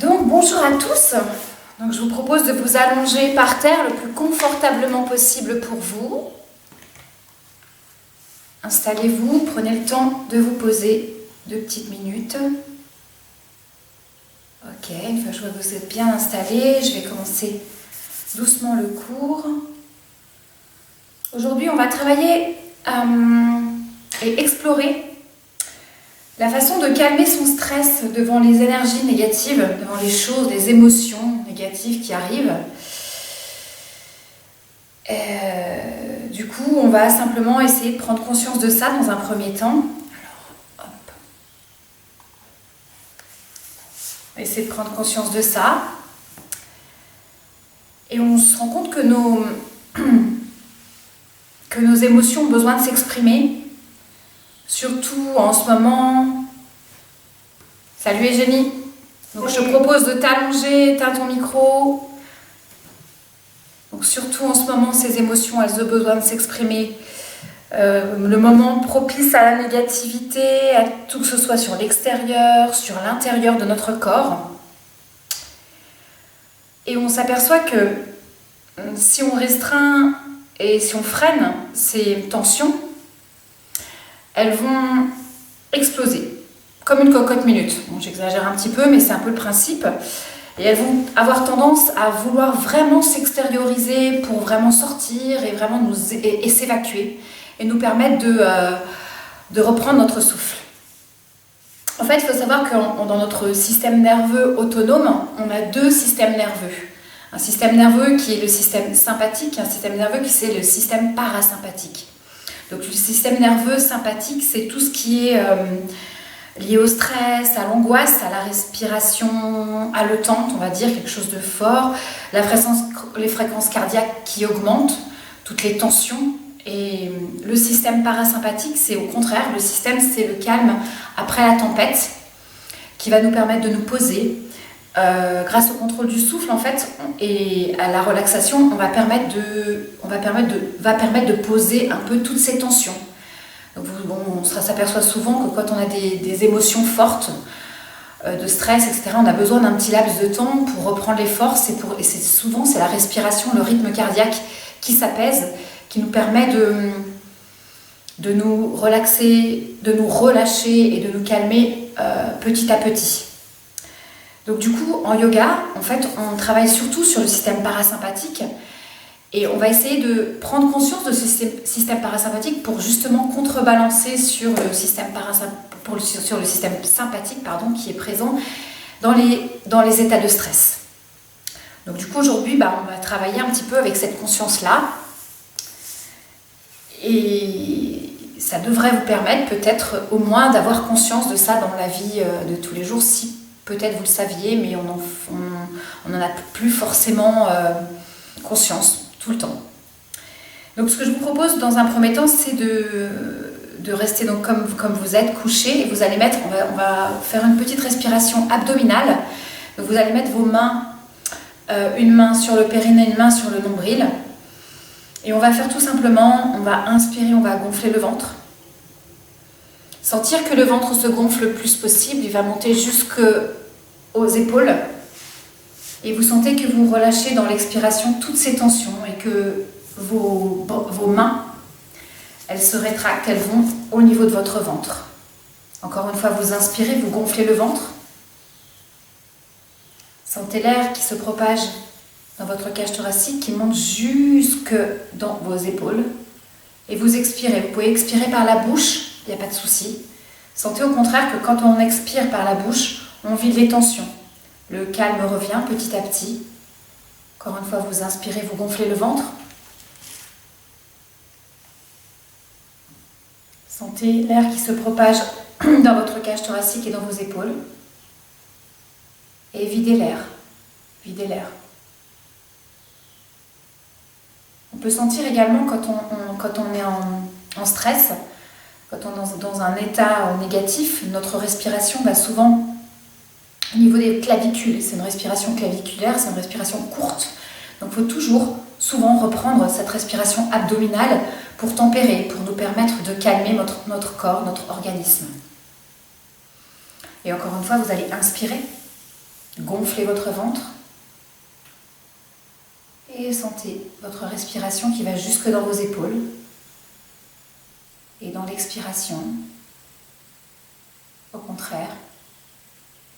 Donc bonjour à tous. Donc, je vous propose de vous allonger par terre le plus confortablement possible pour vous. Installez-vous, prenez le temps de vous poser 2 petites minutes. Ok, une fois que je vois que vous êtes bien installés, je vais commencer doucement le cours. Aujourd'hui, on va travailler et explorer la façon de calmer son stress devant les énergies négatives, devant les choses, les émotions négatives qui arrivent. Du coup, on va simplement essayer de prendre conscience de ça dans un premier temps. Alors, hop. On va essayer de prendre conscience de ça. Et on se rend compte que nos émotions ont besoin de s'exprimer. Surtout en ce moment. Salut Eugénie. Donc je te propose de t'allonger, éteins ton micro. Donc surtout en ce moment, ces émotions, elles ont besoin de s'exprimer. Le moment propice à la négativité, à tout que ce soit sur l'extérieur, sur l'intérieur de notre corps. Et on s'aperçoit que si on restreint et si on freine ces tensions, elles vont exploser, comme une cocotte minute. Bon, j'exagère un petit peu, mais c'est un peu le principe. Et elles vont avoir tendance à vouloir vraiment s'extérioriser pour vraiment sortir et vraiment et s'évacuer et nous permettre de reprendre notre souffle. En fait, il faut savoir que dans notre système nerveux autonome, on a 2 systèmes nerveux. Un système nerveux qui est le système sympathique et un système nerveux qui c'est le système parasympathique. Donc le système nerveux sympathique, c'est tout ce qui est lié au stress, à l'angoisse, à la respiration haletante, on va dire, quelque chose de fort, les fréquences cardiaques qui augmentent, toutes les tensions. Et le système parasympathique, c'est au contraire, c'est le calme après la tempête, qui va nous permettre de nous poser. Grâce au contrôle du souffle en fait et à la relaxation, va permettre de poser un peu toutes ces tensions. Donc, on s'aperçoit souvent que quand on a des émotions fortes, de stress, etc., on a besoin d'un petit laps de temps pour reprendre les forces et souvent c'est la respiration, le rythme cardiaque qui s'apaise, qui nous permet de nous relaxer, de nous relâcher et de nous calmer petit à petit. Donc du coup, en yoga, en fait, on travaille surtout sur le système parasympathique et on va essayer de prendre conscience de ce système parasympathique pour justement contrebalancer sur le système sympathique qui est présent dans les états de stress. Donc du coup, aujourd'hui, on va travailler un petit peu avec cette conscience-là et ça devrait vous permettre peut-être au moins d'avoir conscience de ça dans la vie de tous les jours, si peut-être vous le saviez, mais on n'en a plus forcément conscience tout le temps. Donc ce que je vous propose dans un premier temps, c'est de rester donc comme vous êtes couché et vous allez mettre, on va faire une petite respiration abdominale. Donc vous allez mettre vos mains, une main sur le périnée, une main sur le nombril. Et on va faire tout simplement, on va inspirer, on va gonfler le ventre. Sentir que le ventre se gonfle le plus possible, il va monter jusqu'aux épaules. Et vous sentez que vous relâchez dans l'expiration toutes ces tensions et que vos mains, elles se rétractent, elles vont au niveau de votre ventre. Encore une fois, vous inspirez, vous gonflez le ventre. Sentez l'air qui se propage dans votre cage thoracique, qui monte jusque dans vos épaules. Et vous expirez. Vous pouvez expirer par la bouche, il n'y a pas de souci. Sentez au contraire que quand on expire par la bouche, on vide les tensions. Le calme revient petit à petit. Encore une fois, vous inspirez, vous gonflez le ventre. Sentez l'air qui se propage dans votre cage thoracique et dans vos épaules. Et videz l'air. Videz l'air. On peut sentir également quand on est en stress, quand on est dans un état négatif, notre respiration va souvent au niveau des clavicules. C'est une respiration claviculaire, c'est une respiration courte. Donc il faut toujours, souvent, reprendre cette respiration abdominale pour tempérer, pour nous permettre de calmer notre corps, notre organisme. Et encore une fois, vous allez inspirer. Gonflez votre ventre. Et sentez votre respiration qui va jusque dans vos épaules. Et dans l'expiration, au contraire,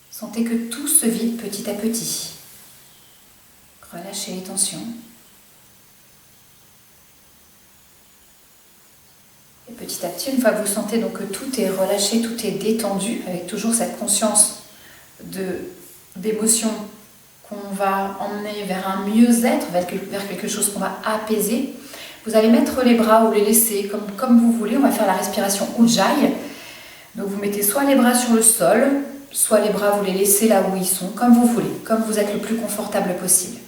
sentez que tout se vide petit à petit. Relâchez les tensions. Et petit à petit, une fois que vous sentez donc que tout est relâché, tout est détendu, avec toujours cette conscience d'émotion qu'on va emmener vers un mieux-être, vers quelque chose qu'on va apaiser, vous allez mettre les bras ou les laisser comme vous voulez. On va faire la respiration Ujjayi. Donc vous mettez soit les bras sur le sol, soit les bras vous les laissez là où ils sont, comme vous voulez, comme vous êtes le plus confortable possible.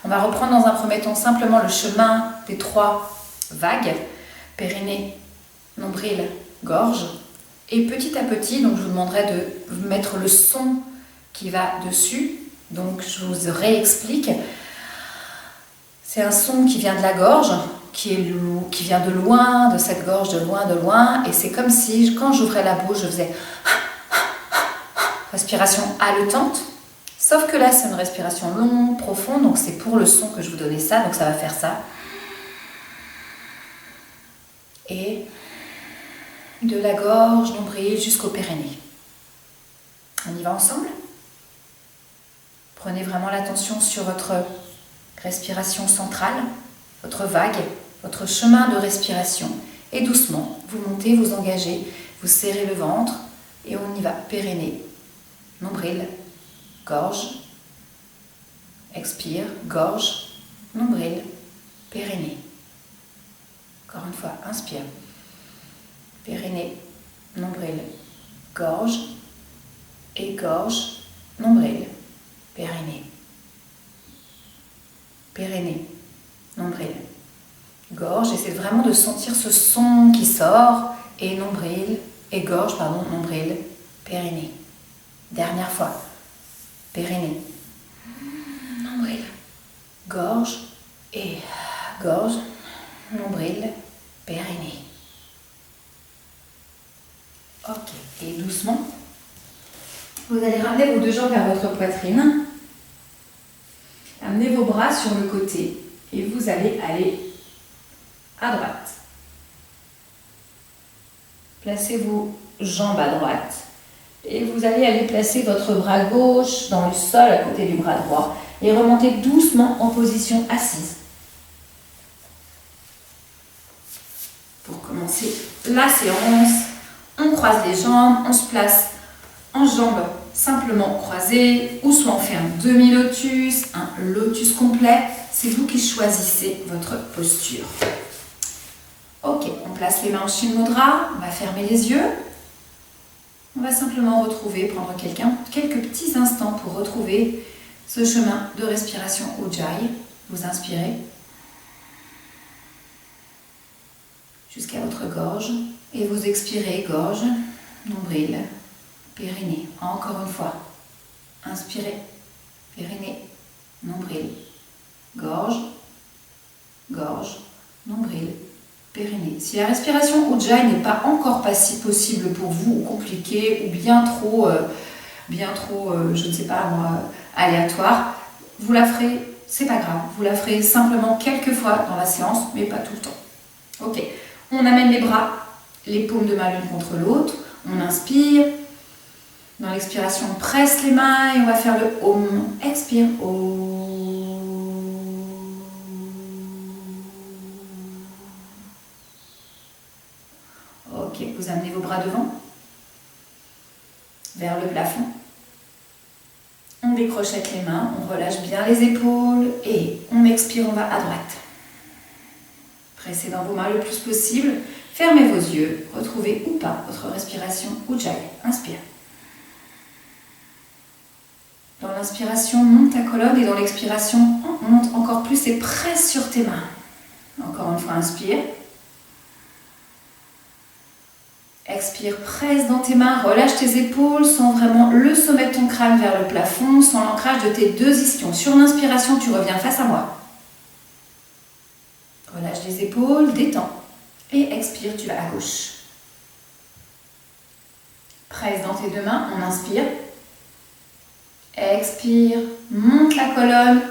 On va reprendre dans un premier temps simplement le chemin des 3 vagues, périnée, nombril, gorge. Et petit à petit, donc je vous demanderai de mettre le son qui va dessus. Donc je vous réexplique. C'est un son qui vient de la gorge, qui vient de loin, de cette gorge, de loin. Et c'est comme si, quand j'ouvrais la bouche, je faisais respiration haletante. Sauf que là, c'est une respiration longue, profonde. Donc c'est pour le son que je vous donnais ça. Donc ça va faire ça. Et de la gorge, nombril, jusqu'au périnée. On y va ensemble ? Prenez vraiment l'attention sur votre respiration centrale, votre vague, votre chemin de respiration. Et doucement, vous montez, vous engagez, vous serrez le ventre et on y va. Périnée, nombril, gorge, expire, gorge, nombril, périnée. Encore une fois, inspire. Périnée, nombril, gorge et gorge, nombril, périnée. Périnée, nombril, gorge. Essayez vraiment de sentir ce son qui sort. Et nombril, et gorge, pardon, nombril, périnée. Dernière fois. Périnée, nombril, gorge et gorge, nombril, périnée. Ok, et doucement, vous allez ramener vos 2 jambes vers votre poitrine. Amenez vos bras sur le côté et vous allez aller à droite. Placez vos jambes à droite et vous allez aller placer votre bras gauche dans le sol à côté du bras droit et remonter doucement en position assise. Pour commencer la séance, on croise les jambes, on se place en jambes simplement croisées, ou soit on fait un demi-lotus, un lotus complet. C'est vous qui choisissez votre posture. Ok, on place les mains en Shin Mudra, on va fermer les yeux. On va simplement prendre quelques petits instants pour retrouver ce chemin de respiration Ujjayi. Vous inspirez jusqu'à votre gorge et vous expirez, gorge, nombril, périnée. Encore une fois, inspirez, périnée, nombril, gorge, gorge, nombril, périnée. Si la respiration Ujjayi n'est pas encore possible pour vous, ou compliquée, ou bien trop, je ne sais pas moi, aléatoire, vous la ferez, c'est pas grave, vous la ferez simplement quelques fois dans la séance, mais pas tout le temps. Ok, on amène les bras, les paumes de main l'une contre l'autre, on inspire. Dans l'expiration, on presse les mains et on va faire le Om. Expire, Om. Ok, vous amenez vos bras devant, vers le plafond. On décrochette les mains, on relâche bien les épaules et on expire, on va à droite. Pressez dans vos mains le plus possible, fermez vos yeux, retrouvez ou pas votre respiration Ujjayi. Inspire. Dans l'inspiration, monte ta colonne et dans l'expiration, monte encore plus et presse sur tes mains. Encore une fois, inspire. Expire, presse dans tes mains, relâche tes épaules, sens vraiment le sommet de ton crâne vers le plafond, sans l'ancrage de tes 2 ischions. Sur l'inspiration, tu reviens face à moi. Relâche les épaules, détends. Et expire, tu vas à gauche. Presse dans tes 2 mains, on inspire. Expire, monte la colonne,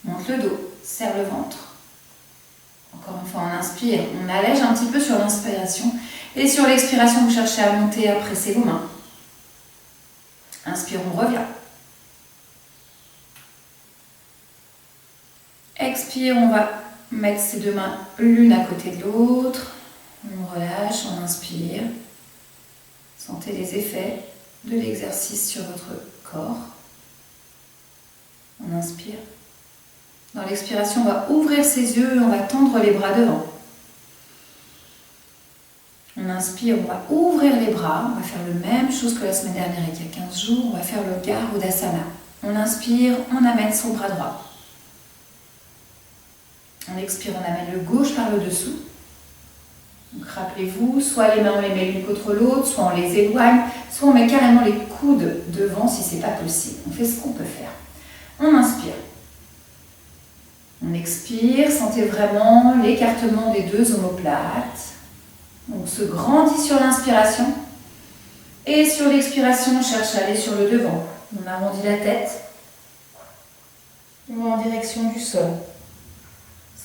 monte le dos, serre le ventre. Encore une fois, on inspire, on allège un petit peu sur l'inspiration. Et sur l'expiration, vous cherchez à monter, à presser vos mains. Inspire, on revient. Expire, on va mettre ces deux mains l'une à côté de l'autre. On relâche, on inspire. Sentez les effets de l'exercice sur votre corps. On inspire. Dans l'expiration, on va ouvrir ses yeux et on va tendre les bras devant. On inspire, on va ouvrir les bras. On va faire la même chose que la semaine dernière et qu'il y a 15 jours. On va faire le Garudasana. On inspire, on amène son bras droit. On expire, on amène le gauche par le dessous. Donc rappelez-vous, soit les mains on les met l'une contre l'autre, soit on les éloigne, soit on met carrément les coudes devant si ce n'est pas possible. On fait ce qu'on peut faire. On inspire. On expire, sentez vraiment l'écartement des deux omoplates. On se grandit sur l'inspiration. Et sur l'expiration, on cherche à aller sur le devant. On arrondit la tête. On va en direction du sol.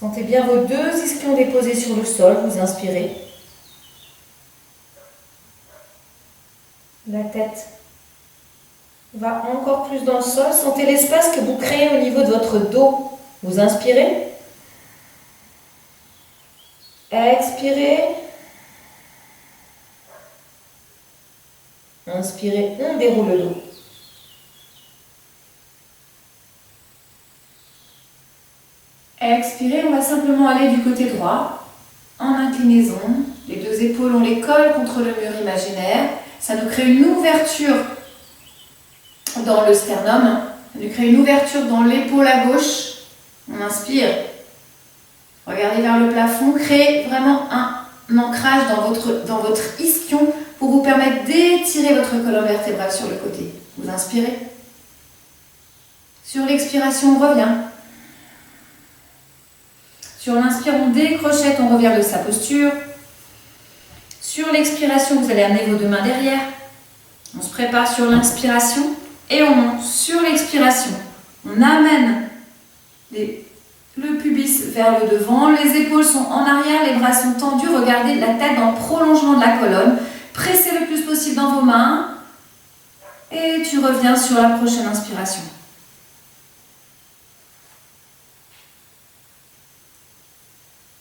Sentez bien vos deux ischions déposés sur le sol, vous inspirez. La tête va encore plus dans le sol. Sentez l'espace que vous créez au niveau de votre dos. Vous inspirez. Expirez. Inspirez, on déroule le dos. Expirez, on va simplement aller du côté droit, en inclinaison. Les deux épaules, on les colle contre le mur imaginaire. Ça nous crée une ouverture dans le sternum. Ça nous crée une ouverture dans l'épaule à gauche. On inspire. Regardez vers le plafond. Créez vraiment un ancrage dans votre ischion pour vous permettre d'étirer votre colonne vertébrale sur le côté. Vous inspirez. Sur l'expiration, on revient. Sur l'inspire, on décrochette, on revient de sa posture. Sur l'expiration, vous allez amener vos deux mains derrière. On se prépare sur l'inspiration et on monte. Sur l'expiration, on amène le pubis vers le devant. Les épaules sont en arrière, les bras sont tendus. Regardez la tête dans le prolongement de la colonne. Pressez le plus possible dans vos mains. Et tu reviens sur la prochaine inspiration.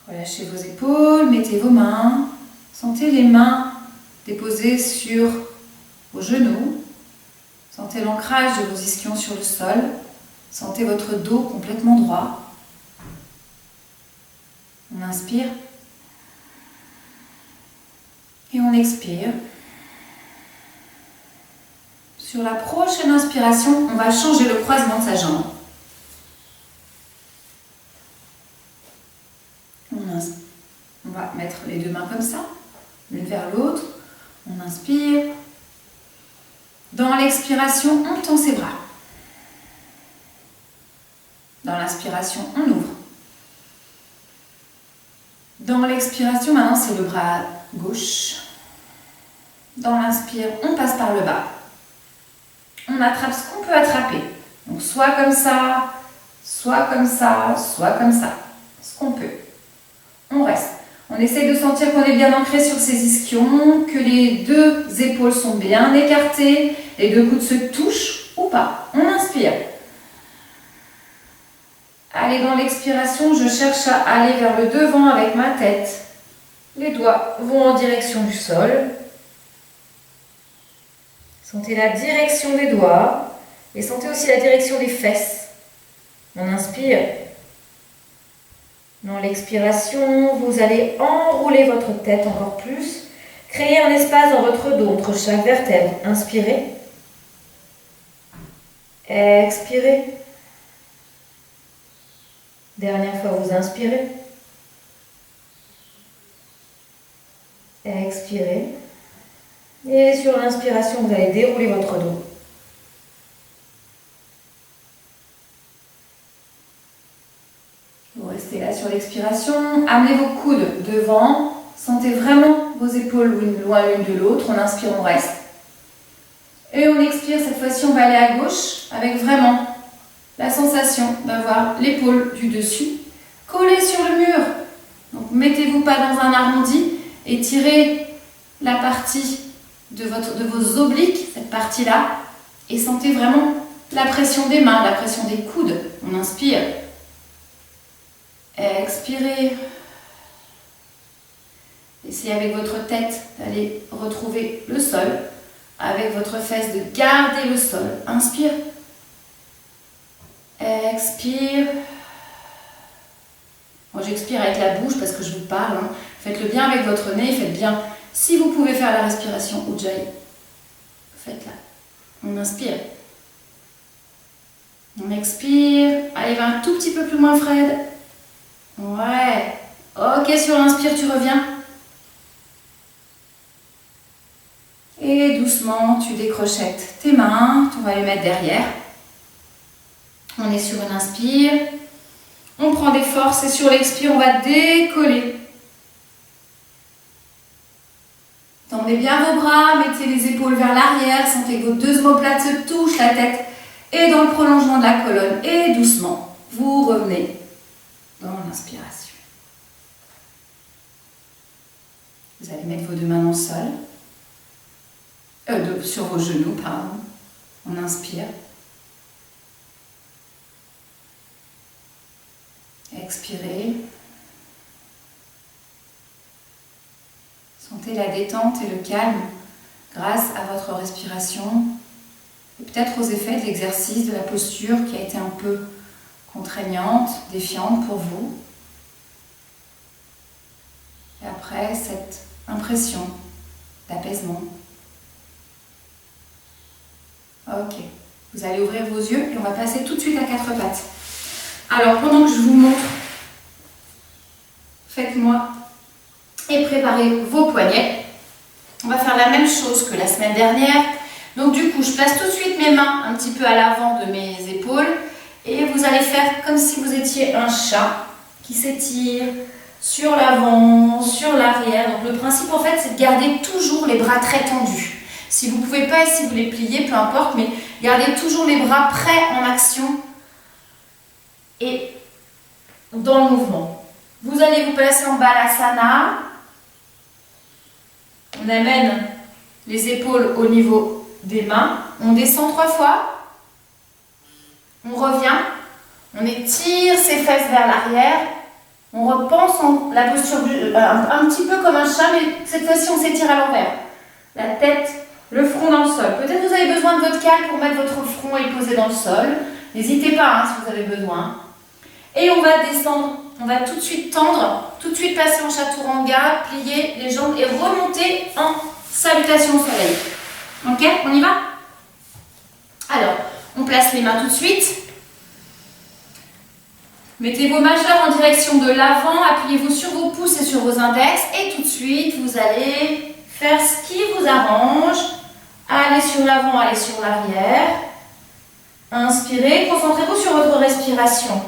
Relâchez vos épaules, mettez vos mains. Sentez les mains déposées sur vos genoux. Sentez l'ancrage de vos ischions sur le sol. Sentez votre dos complètement droit. On inspire. Et on expire. Sur la prochaine inspiration, on va changer le croisement de sa jambe. On va mettre les deux mains comme ça, l'une vers l'autre. On inspire. Dans l'expiration, on tend ses bras. Dans l'inspiration, on ouvre. Dans l'expiration, maintenant, c'est le bras gauche. Dans l'inspire, on passe par le bas. On attrape ce qu'on peut attraper. Donc, soit comme ça, soit comme ça, soit comme ça. Ce qu'on peut. On reste. On essaye de sentir qu'on est bien ancré sur ses ischions, que les deux épaules sont bien écartées, les deux coudes se touchent ou pas. On inspire. Allez, dans l'expiration, je cherche à aller vers le devant avec ma tête. Les doigts vont en direction du sol. Sentez la direction des doigts et sentez aussi la direction des fesses. On inspire. Dans l'expiration, vous allez enrouler votre tête encore plus. Créez un espace dans votre dos entre chaque vertèbre. Inspirez. Expirez. Dernière fois, vous inspirez. Expirez. Et sur l'inspiration, vous allez dérouler votre dos. Vous restez là sur l'expiration. Amenez vos coudes devant. Sentez vraiment vos épaules loin l'une de l'autre. On inspire, on reste. Et Et on expire, cette fois-ci on va aller à gauche avec vraiment la sensation d'avoir l'épaule du dessus collée sur le mur. Donc mettez-vous pas dans un arrondi et tirez la partie de vos obliques, cette partie-là, et sentez vraiment la pression des mains, la pression des coudes. On inspire. Expirez. Essayez avec votre tête d'aller retrouver le sol. Avec votre fesse, de garder le sol. Inspire. Expire. Moi, j'expire avec la bouche parce que je vous parle. Hein. Faites-le bien avec votre nez. Faites bien. Si vous pouvez faire la respiration Ujjayi, faites-la. On inspire. On expire. Allez, va un tout petit peu plus loin, Fred. Ouais. Ok, sur l'inspire, tu reviens. Et doucement, tu décrochettes tes mains. On va les mettre derrière. On est sur une inspire. On prend des forces et sur l'expire, on va décoller. Tendez bien vos bras, mettez les épaules vers l'arrière. Sentez que vos deux omoplates se touchent la tête. Et dans le prolongement de la colonne. Et doucement, vous revenez dans l'inspiration. Vous allez mettre vos deux mains dans le sol. Sur vos genoux, pardon. On inspire. Expirez. Sentez la détente et le calme grâce à votre respiration et peut-être aux effets de l'exercice, de la posture qui a été un peu contraignante, défiante pour vous. Et après, cette impression d'apaisement. Ok, vous allez ouvrir vos yeux et on va passer tout de suite à quatre pattes. Alors, pendant que je vous montre, faites-moi et préparez vos poignets. On va faire la même chose que la semaine dernière. Donc du coup, je place tout de suite mes mains un petit peu à l'avant de mes épaules et vous allez faire comme si vous étiez un chat qui s'étire sur l'avant, sur l'arrière. Donc le principe en fait, c'est de garder toujours les bras très tendus. Si vous ne pouvez pas et si vous les pliez, peu importe, mais gardez toujours les bras prêts en action et dans le mouvement. Vous allez vous placer en Balasana. On amène les épaules au niveau des mains. On descend 3 fois. On revient. On étire ses fesses vers l'arrière. On repense la posture un petit peu comme un chat, mais cette fois-ci on s'étire à l'envers. La tête, le front dans le sol. Peut-être vous avez besoin de votre cale pour mettre votre front et le poser dans le sol. N'hésitez pas si vous avez besoin. Et on va descendre, on va tout de suite tendre, tout de suite passer en chaturanga, plier les jambes et remonter en salutation au soleil. Ok, on y va? Alors, on place les mains tout de suite. Mettez vos majeurs en direction de l'avant, appuyez-vous sur vos pouces et sur vos index et tout de suite, vous allez faire ce qui vous arrange. Allez sur l'avant, allez sur l'arrière. Inspirez, concentrez-vous sur votre respiration.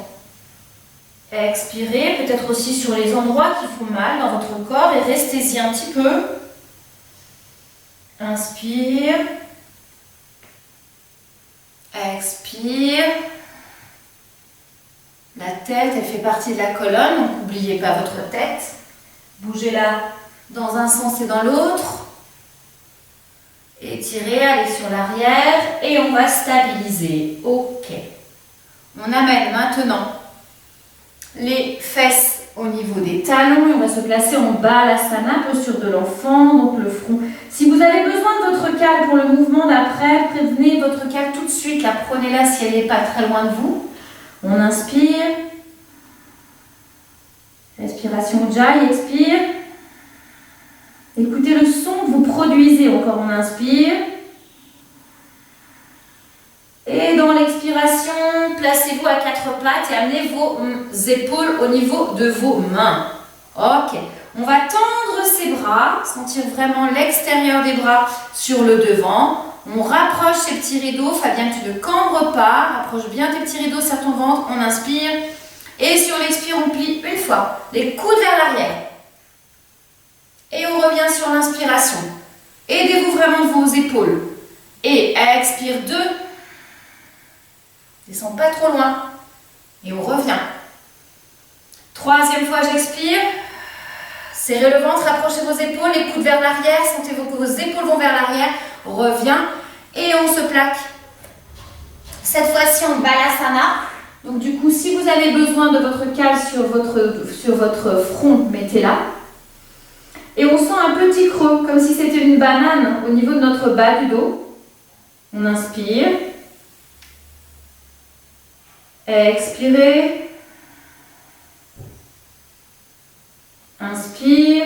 Expirez, peut-être aussi sur les endroits qui font mal dans votre corps et restez-y un petit peu. Inspire. Expire. La tête, elle fait partie de la colonne, donc n'oubliez pas votre tête. Bougez-la dans un sens et dans l'autre. Étirez, allez sur l'arrière et on va stabiliser. Ok. On amène maintenant les fesses au niveau des talons et on va se placer en Balasana, posture de l'enfant, donc le front. Si vous avez besoin de votre cale pour le mouvement d'après, prévenez votre cale tout de suite, la prenez-la si elle n'est pas très loin de vous. On inspire. Respiration Ujjayi, expire. Écoutez le son que vous produisez, encore on inspire. Et dans l'expiration, placez-vous à quatre pattes et amenez vos épaules au niveau de vos mains. Ok, on va tendre ses bras, sentir vraiment l'extérieur des bras sur le devant. On rapproche ses petits rideaux. Fabien, tu ne cambres pas. Rapproche bien tes petits rideaux, serre ton ventre. On inspire. Et sur l'expire, on plie une fois. Les coudes vers l'arrière. Et on revient sur l'inspiration. Aidez-vous vraiment de vos épaules. Et expire 2. Descends pas trop loin. Et on revient. 3e fois, j'expire. Serrez le ventre, rapprochez vos épaules, les coudes vers l'arrière. Sentez que vos épaules vont vers l'arrière. Reviens. Et on se plaque. Cette fois-ci, en Balasana. Donc du coup, si vous avez besoin de votre cale sur votre front, mettez-la. Et on sent un petit creux, comme si c'était une banane au niveau de notre bas du dos. On inspire. Expirez. Inspire.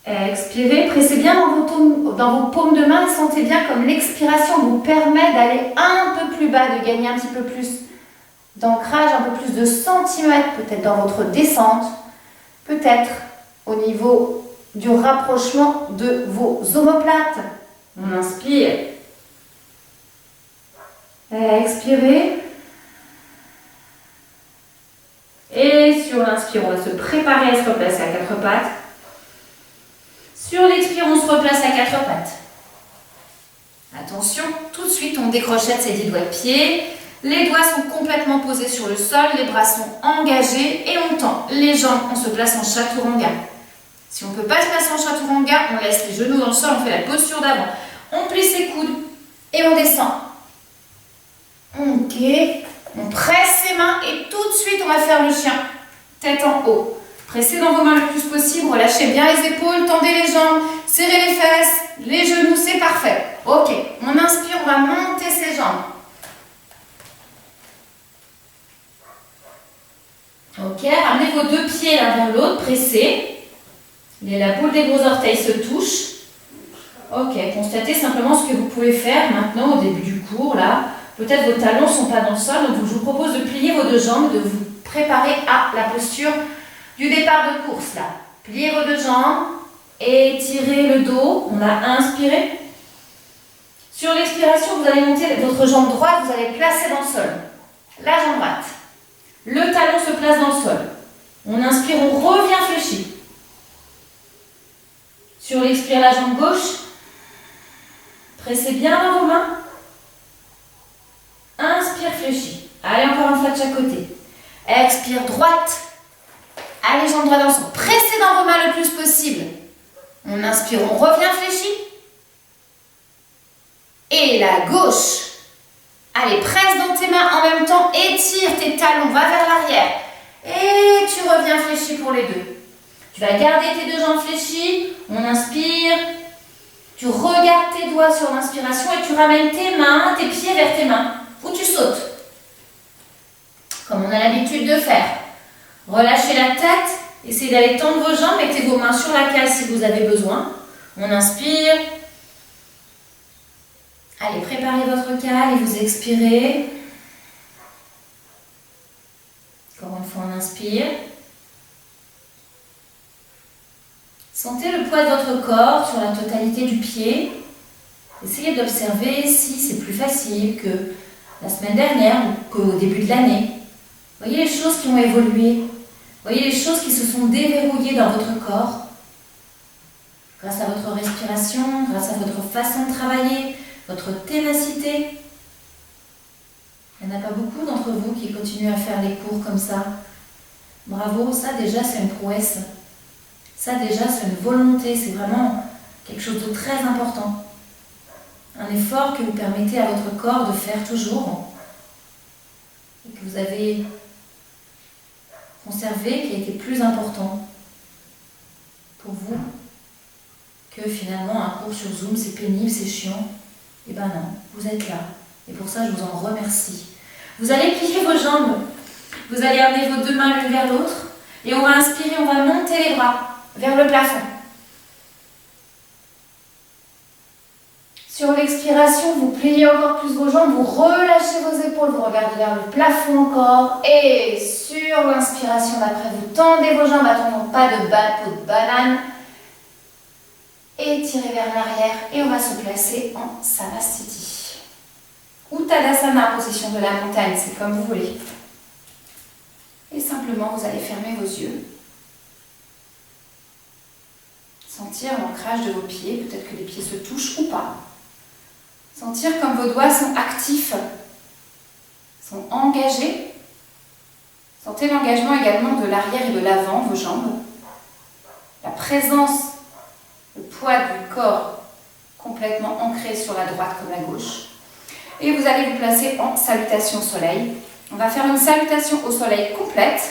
Expirez. Pressez bien dans vos paumes de main et sentez bien comme l'expiration vous permet d'aller un peu plus bas, de gagner un petit peu plus d'ancrage, un peu plus de centimètres, peut-être dans votre descente, peut-être au niveau du rapprochement de vos omoplates. On inspire. Expirez. Et sur l'inspire, on va se préparer à se replacer à 4 pattes. Sur l'expire, on se replace à 4 pattes. Attention, tout de suite, on décrochette ses 10 doigts de pied. Les doigts sont complètement posés sur le sol, les bras sont engagés et on tend les jambes, on se place en chaturanga. Si on ne peut pas se placer en chaturanga, on laisse les genoux dans le sol, on fait la posture d'avant. On plie ses coudes et on descend. Ok, on presse ses mains et tout de suite, on va faire le chien, tête en haut. Pressez dans vos mains le plus possible, relâchez bien les épaules, tendez les jambes, serrez les fesses, les genoux, c'est parfait. Ok, on inspire, on va monter ses jambes. Ok, ramenez vos 2 pieds l'un vers l'autre, pressez. La boule des gros orteils se touche. Ok, constatez simplement ce que vous pouvez faire maintenant au début du cours. Là, peut-être vos talons ne sont pas dans le sol, donc je vous propose de plier vos 2 jambes, de vous préparer à la posture du départ de course. Là, pliez vos 2 jambes, étirez le dos. On a inspiré. Sur l'expiration, vous allez monter votre jambe droite, vous allez placer dans le sol. La jambe droite. Le talon se place dans le sol. On inspire, on revient fléchi. Sur l'expire, la jambe gauche. Pressez bien dans vos mains. Inspire, fléchi. Allez, encore une fois de chaque côté. Expire, droite. Allez, jambe droite dans le sol. Pressez dans vos mains le plus possible. On inspire, on revient fléchi. Et la gauche. Allez, presse dans tes mains en même temps, étire tes talons, va vers l'arrière. Et tu reviens fléchi pour les 2. Tu vas garder tes 2 jambes fléchies, on inspire. Tu regardes tes doigts sur l'inspiration et tu ramènes tes mains, tes pieds vers tes mains. Ou tu sautes. Comme on a l'habitude de faire. Relâchez la tête, essayez d'aller tendre vos jambes, mettez vos mains sur la cale si vous avez besoin. On inspire. Allez, préparez votre cale et vous expirez. Encore une fois, on inspire. Sentez le poids de votre corps sur la totalité du pied. Essayez d'observer si c'est plus facile que la semaine dernière ou qu'au début de l'année. Voyez les choses qui ont évolué. Voyez les choses qui se sont déverrouillées dans votre corps. Grâce à votre respiration, grâce à votre façon de travailler, votre ténacité. Il n'y en a pas beaucoup d'entre vous qui continuent à faire les cours comme ça. Bravo, ça déjà c'est une prouesse. Ça déjà c'est une volonté, c'est vraiment quelque chose de très important. Un effort que vous permettez à votre corps de faire toujours. Et que vous avez conservé, qui a été plus important pour vous que finalement un cours sur Zoom, c'est pénible, c'est chiant. Eh ben non, vous êtes là. Et pour ça, je vous en remercie. Vous allez plier vos jambes. Vous allez amener vos 2 mains l'une vers l'autre. Et on va inspirer, on va monter les bras vers le plafond. Sur l'expiration, vous pliez encore plus vos jambes, vous relâchez vos épaules, vous regardez vers le plafond encore. Et sur l'inspiration d'après, vous tendez vos jambes, attendons pas de peau de banane. Étirez vers l'arrière et on va se placer en Savastiti. Ou Tadasana, position de la montagne, c'est comme vous voulez. Et simplement, vous allez fermer vos yeux. Sentir l'ancrage de vos pieds, peut-être que les pieds se touchent ou pas. Sentir comme vos doigts sont actifs, sont engagés. Sentez l'engagement également de l'arrière et de l'avant, vos jambes. La présence, le poids du corps complètement ancré sur la droite comme la gauche. Et vous allez vous placer en salutation au soleil. On va faire une salutation au soleil complète.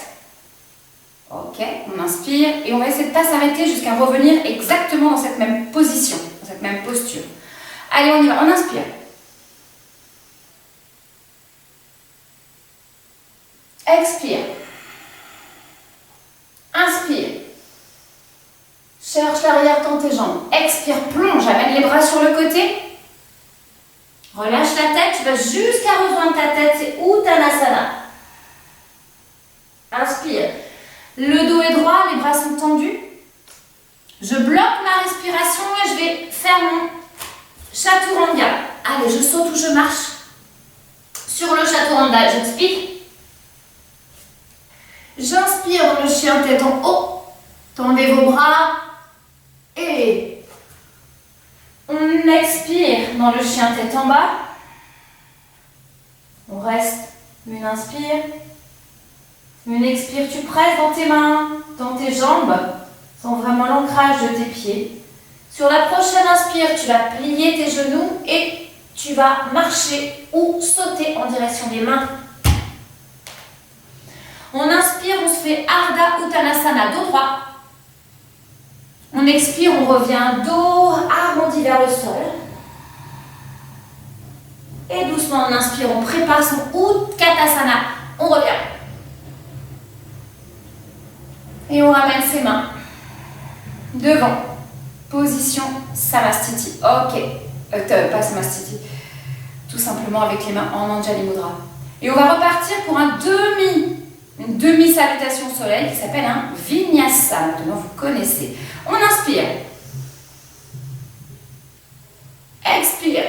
Ok, on inspire et on va essayer de ne pas s'arrêter jusqu'à revenir exactement dans cette même position, dans cette même posture. Allez, on y va, on inspire. Expire. Inspire. Cherche l'arrière, tends tes jambes. Expire, plonge, amène les bras sur le côté. Relâche la tête, tu vas jusqu'à rejoindre ta tête, c'est Uttanasana. Inspire. Le dos est droit, les bras sont tendus. Je bloque ma respiration et je vais faire mon Chaturanga. Allez, je saute ou je marche sur le Chaturanga. J'explique. J'inspire dans le chien tête en haut. Tendez vos bras. Et on expire dans le chien tête en bas. On reste. Une inspire. Une expire. Tu presses dans tes mains, dans tes jambes. Sens vraiment l'ancrage de tes pieds. Sur la prochaine inspire, tu vas plier tes genoux et tu vas marcher ou sauter en direction des mains. On inspire, on se fait Ardha Uttanasana, dos droit. On expire, on revient dos arrondi vers le sol. Et doucement, on inspire, on prépare son Utkatasana. On revient. Et on ramène ses mains devant. Position Samastiti. Ok. Pas Samastiti. Tout simplement avec les mains en Anjali Mudra. Et on va repartir pour une demi-salutation au soleil qui s'appelle un Vinyasa. Maintenant, vous connaissez. On inspire. Expire.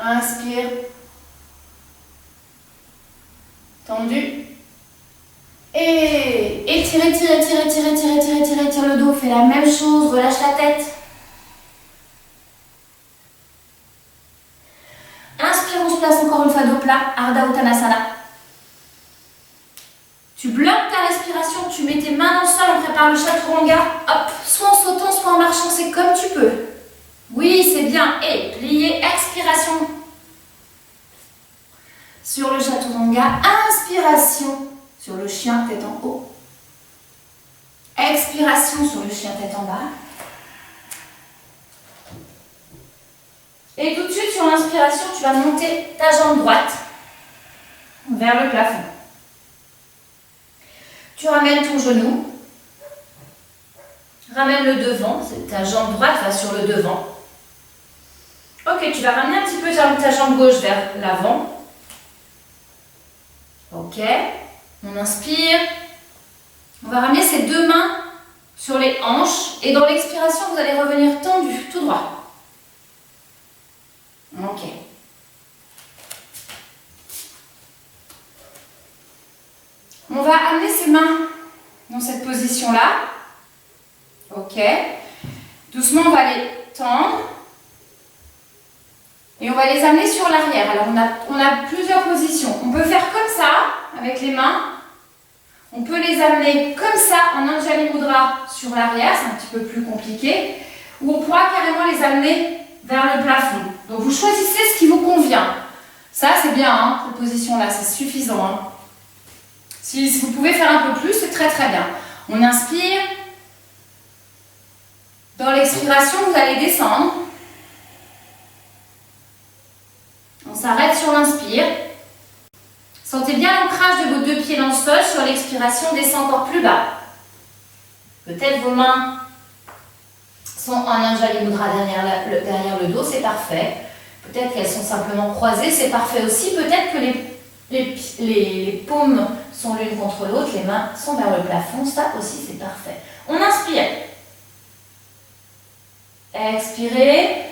Inspire. Tendu. Et étirez, tire le dos. Fais la même chose. Relâche la tête. Inspire, on se place encore une fois dos plat. Ardha Uttanasana. Tu bloques ta respiration. Tu mets tes mains dans le sol. On prépare le Chaturanga. Hop. Soit en sautant, soit en marchant. C'est comme tu peux. Oui, c'est bien. Et plier. Expiration. Sur le Chaturanga. Inspiration. Sur le chien tête en haut. Expiration sur le chien tête en bas. Et tout de suite, sur l'inspiration, tu vas monter ta jambe droite vers le plafond. Tu ramènes ton genou. Ramène le devant. Ta jambe droite va sur le devant. Ok, tu vas ramener un petit peu ta jambe gauche vers l'avant. Ok. On inspire. On va ramener ses deux mains sur les hanches. Et dans l'expiration, vous allez revenir tendu, tout droit. Ok. On va amener ses mains dans cette position-là. Ok. Doucement, on va les tendre. Et on va les amener sur l'arrière. Alors, on a plusieurs positions. On peut faire comme ça, avec les mains. On peut les amener comme ça, en Anjali Mudra, sur l'arrière. C'est un petit peu plus compliqué. Ou on pourra carrément les amener vers le plafond. Donc, vous choisissez ce qui vous convient. Ça, c'est bien, hein, cette position-là. C'est suffisant. Hein. Si vous pouvez faire un peu plus, c'est très très bien. On inspire. Dans l'expiration, vous allez descendre. On s'arrête sur l'inspire. Sentez bien l'ancrage de vos deux pieds dans le sol. Sur l'expiration, descend encore plus bas. Peut-être vos mains sont en Anjali Mudra derrière le dos, c'est parfait. Peut-être qu'elles sont simplement croisées, c'est parfait aussi. Peut-être que les paumes sont l'une contre l'autre, les mains sont vers le plafond, ça aussi c'est parfait. On inspire. Expirez.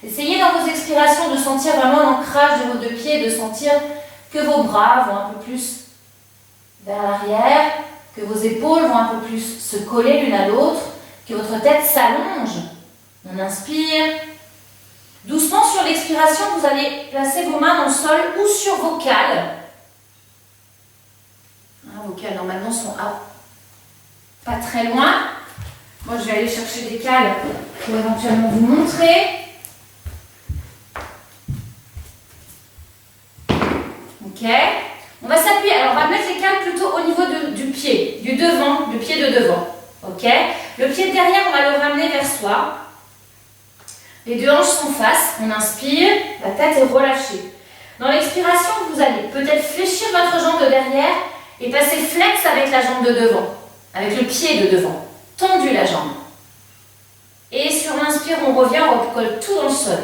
Essayez dans vos expirations de sentir vraiment l'ancrage de vos deux pieds, de sentir que vos bras vont un peu plus vers l'arrière, que vos épaules vont un peu plus se coller l'une à l'autre, que votre tête s'allonge. On inspire. Doucement sur l'expiration, vous allez placer vos mains dans le sol ou sur vos cales. Vos cales normalement sont pas très loin. Moi je vais aller chercher des cales pour éventuellement vous montrer. Ok. On va s'appuyer. Alors on va mettre les cales plutôt au niveau du pied, du devant, du pied de devant. Ok. Le pied de derrière, on va le ramener vers soi. Les deux hanches sont face, on inspire, la tête est relâchée. Dans l'expiration, vous allez peut-être fléchir votre jambe de derrière et passer flex avec la jambe de devant, avec le pied de devant. Tendu la jambe. Et sur l'inspire, on revient, on recolle tout dans le sol.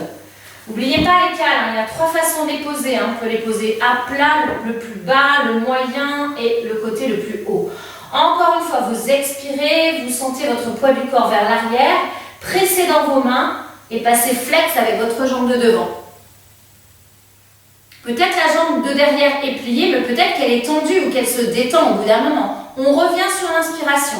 N'oubliez pas les cales, il y a 3 façons de les poser. On peut les poser à plat, le plus bas, le moyen et le côté le plus haut. Encore une fois, vous expirez, vous sentez votre poids du corps vers l'arrière, pressez dans vos mains et passez flex avec votre jambe de devant. Peut-être la jambe de derrière est pliée, mais peut-être qu'elle est tendue ou qu'elle se détend au bout d'un moment. On revient sur l'inspiration.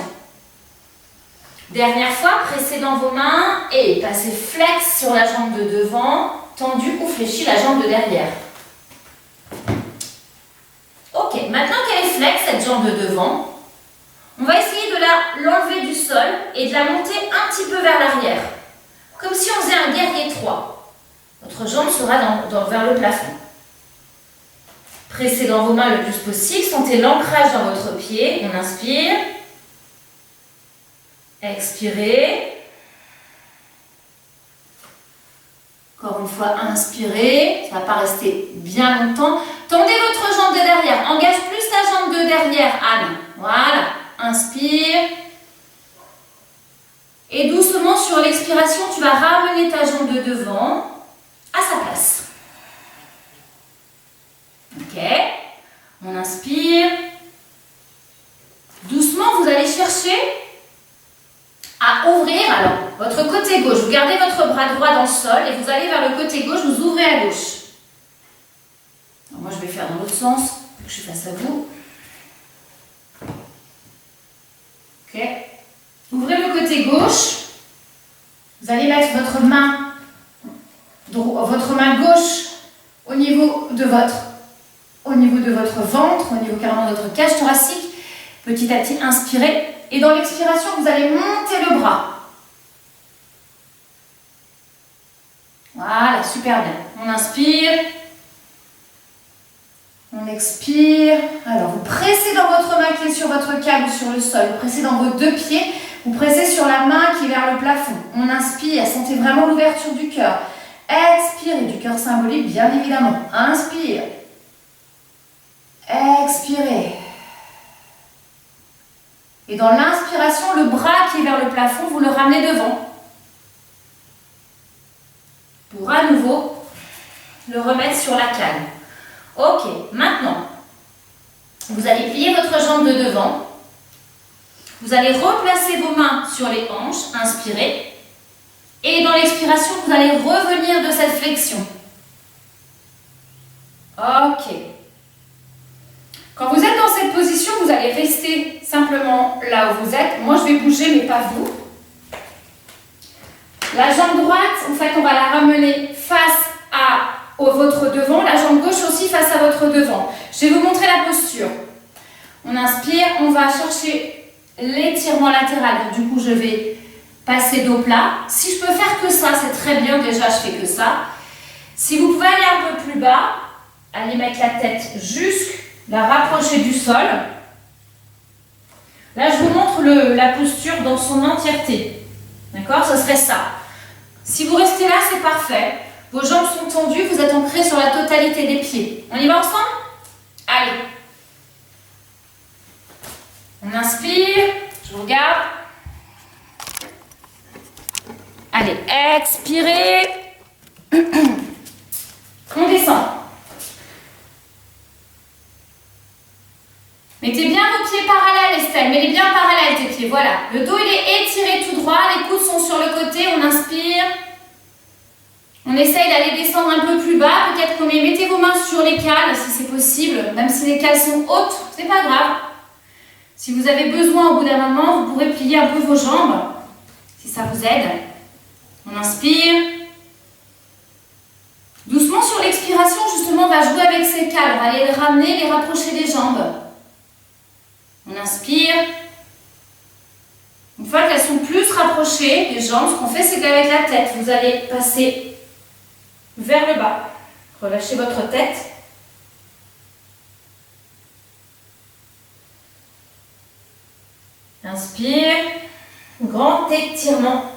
Dernière fois, pressez dans vos mains et passez flex sur la jambe de devant, tendue ou fléchie la jambe de derrière. Ok, maintenant qu'elle est flex, cette jambe de devant, on va essayer de l'enlever du sol et de la monter un petit peu vers l'arrière. Comme si on faisait un guerrier 3. Votre jambe sera vers le plafond. Pressez dans vos mains le plus possible, sentez l'ancrage dans votre pied. On inspire. Expirez. Encore une fois, inspirez. Ça ne va pas rester bien longtemps. Tendez votre jambe de derrière. Engage plus la jambe de derrière, Anne. Voilà. Inspire. Et doucement, sur l'expiration, tu vas ramener ta jambe de devant à sa place. Ok. On inspire. Doucement, vous allez chercher à ouvrir, alors, votre côté gauche. Vous gardez votre bras droit dans le sol et vous allez vers le côté gauche, vous ouvrez à gauche. Alors moi, je vais faire dans l'autre sens, pour que je suis face à vous. Ok. Ouvrez le côté gauche. Vous allez mettre votre main gauche au niveau de votre ventre, au niveau carrément de votre cage thoracique. Petit à petit, inspirez. Et dans l'expiration, vous allez monter le bras. Voilà, super bien. On inspire. On expire. Alors, vous pressez dans votre main qui est sur votre cale ou sur le sol. Vous pressez dans vos 2 pieds. Vous pressez sur la main qui est vers le plafond. On inspire. Sentez vraiment l'ouverture du cœur. Expirez. Du cœur symbolique, bien évidemment. Inspire. Expirez. Et dans l'inspiration, le bras qui est vers le plafond, vous le ramenez devant. Pour à nouveau le remettre sur la cale. Ok, maintenant, vous allez plier votre jambe de devant. Vous allez replacer vos mains sur les hanches, inspirez. Et dans l'expiration, vous allez revenir de cette flexion. Ok. Quand vous êtes dans cette position, vous allez rester simplement là où vous êtes. Moi, je vais bouger, mais pas vous. La jambe droite, en fait, on va la ramener face à votre devant. La jambe gauche aussi face à votre devant. Je vais vous montrer la posture. On inspire, on va chercher l'étirement latéral. Donc, du coup, je vais passer dos plat. Si je peux faire que ça, c'est très bien. Déjà, je fais que ça. Si vous pouvez aller un peu plus bas, allez mettre la tête jusque la rapprocher du sol. Là, je vous montre la posture dans son entièreté. D'accord? Ce serait ça. Si vous restez là, c'est parfait. Vos jambes sont tendues, vous êtes ancrés sur la totalité des pieds. On y va ensemble? Allez. On inspire. Je vous regarde. Allez, expirez. On descend. Mettez bien vos pieds parallèles, Estelle. Mettez bien parallèles tes pieds. Voilà. Le dos, il est étiré tout droit. Les coudes sont sur le côté. On inspire. On essaye d'aller descendre un peu plus bas. Peut-être qu'on mettez vos mains sur les cales, si c'est possible. Même si les cales sont hautes, c'est pas grave. Si vous avez besoin au bout d'un moment, vous pourrez plier un peu vos jambes. si ça vous aide. On inspire. Doucement sur l'expiration, justement, on va jouer avec ces cales. On va les ramener, les rapprocher des jambes. On inspire. Une fois qu'elles sont plus rapprochées, les jambes, ce qu'on fait, c'est qu'avec la tête, vous allez passer vers le bas. Relâchez votre tête. Inspire. Grand étirement.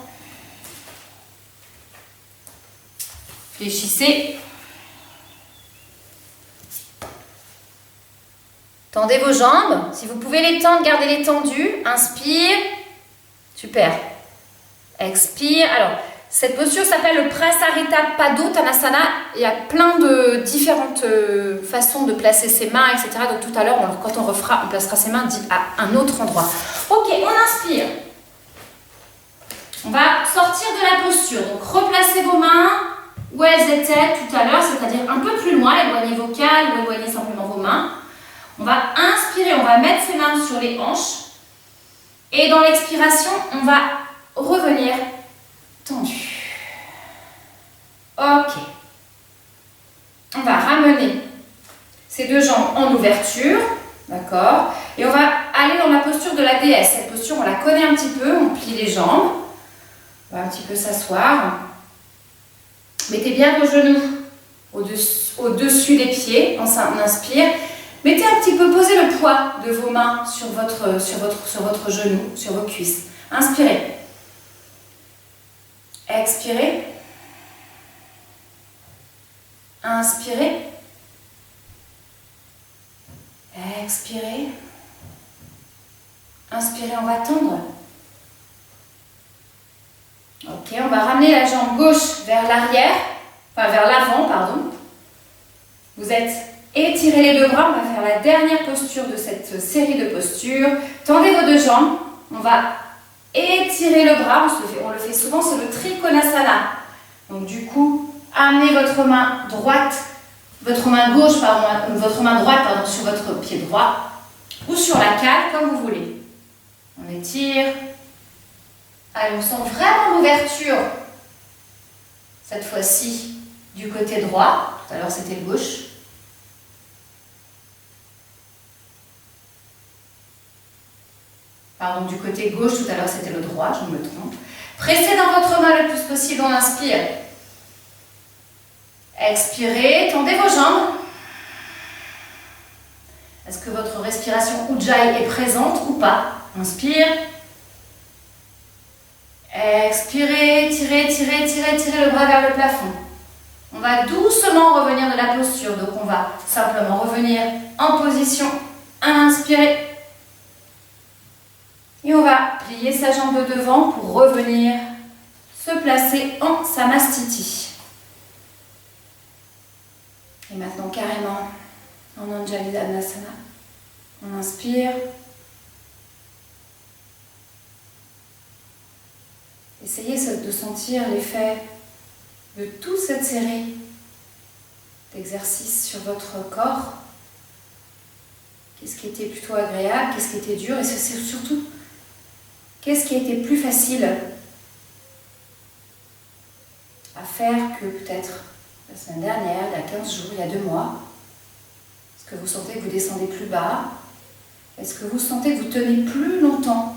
Fléchissez. Tendez vos jambes. Si vous pouvez les tendre, gardez-les tendues. Inspire. Super. Expire. Alors, cette posture s'appelle le Prasarita Padottanasana. Il y a plein de différentes façons de placer ses mains, etc. Donc tout à l'heure, quand on refera, on placera ses mains à un autre endroit. Ok, on inspire. On va sortir de la posture. Donc replacez vos mains où elles étaient tout à l'heure, c'est-à-dire un peu plus loin, éloignez vos cales ou éloignez simplement vos mains. On va inspirer, on va mettre ses mains sur les hanches. Et dans l'expiration, on va revenir tendu. Ok. On va ramener ces deux jambes en ouverture. D'accord. Et on va aller dans la posture de la déesse. Cette posture, on la connaît un petit peu. On plie les jambes. On va un petit peu s'asseoir. Mettez bien vos genoux au-dessus des pieds. On inspire. Mettez un petit peu, posez le poids de vos mains sur votre genou, sur vos cuisses. Inspirez. Expirez. Inspirez. Expirez. Inspirez, on va tendre. Ok, on va ramener la jambe gauche vers l'arrière, enfin vers l'avant, pardon. Vous êtes étirez les deux bras, on va faire la dernière posture de cette série de postures. Tendez vos deux jambes, on va étirer le bras, on le fait souvent, c'est le Trikonasana. Donc du coup, amenez votre main droite, votre main gauche, pardon, votre main droite pardon, sur votre pied droit ou sur la cale, comme vous voulez. On étire. Allez, on sent vraiment l'ouverture, cette fois-ci, du côté droit. Tout à l'heure, c'était le gauche. Pardon, du côté gauche, tout à l'heure, c'était le droit, je me trompe. Pressez dans votre main le plus possible, on inspire. Expirez, tendez vos jambes. Est-ce que votre respiration Ujjayi est présente ou pas? Inspire. Expirez, tirez, tirez, tirez, tirez le bras vers le plafond. On va doucement revenir de la posture. Donc on va simplement revenir en position. Inspirez. Et on va plier sa jambe de devant pour revenir se placer en Samastiti. Et maintenant carrément en Anjali Danasana. On inspire. Essayez de sentir l'effet de toute cette série d'exercices sur votre corps. Qu'est-ce qui était plutôt agréable, qu'est-ce qui était dur et c'est surtout qu'est-ce qui a été plus facile à faire que peut-être la semaine dernière, il y a 15 jours, il y a 2 mois. Est-ce que vous sentez que vous descendez plus bas? Est-ce que vous sentez que vous tenez plus longtemps?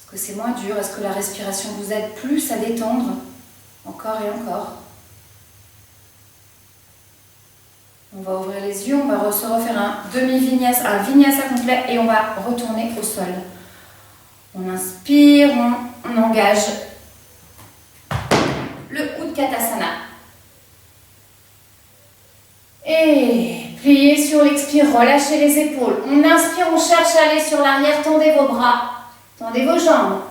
Est-ce que c'est moins dur? Est-ce que la respiration vous aide plus à détendre encore et encore? On va ouvrir les yeux, on va se refaire un demi-vinyasa, un vinyasa complet et on va retourner au sol. On inspire, on engage le Utkatasana. Et pliez sur l'expire, relâchez les épaules. On inspire, on cherche à aller sur l'arrière, tendez vos bras. Tendez vos jambes.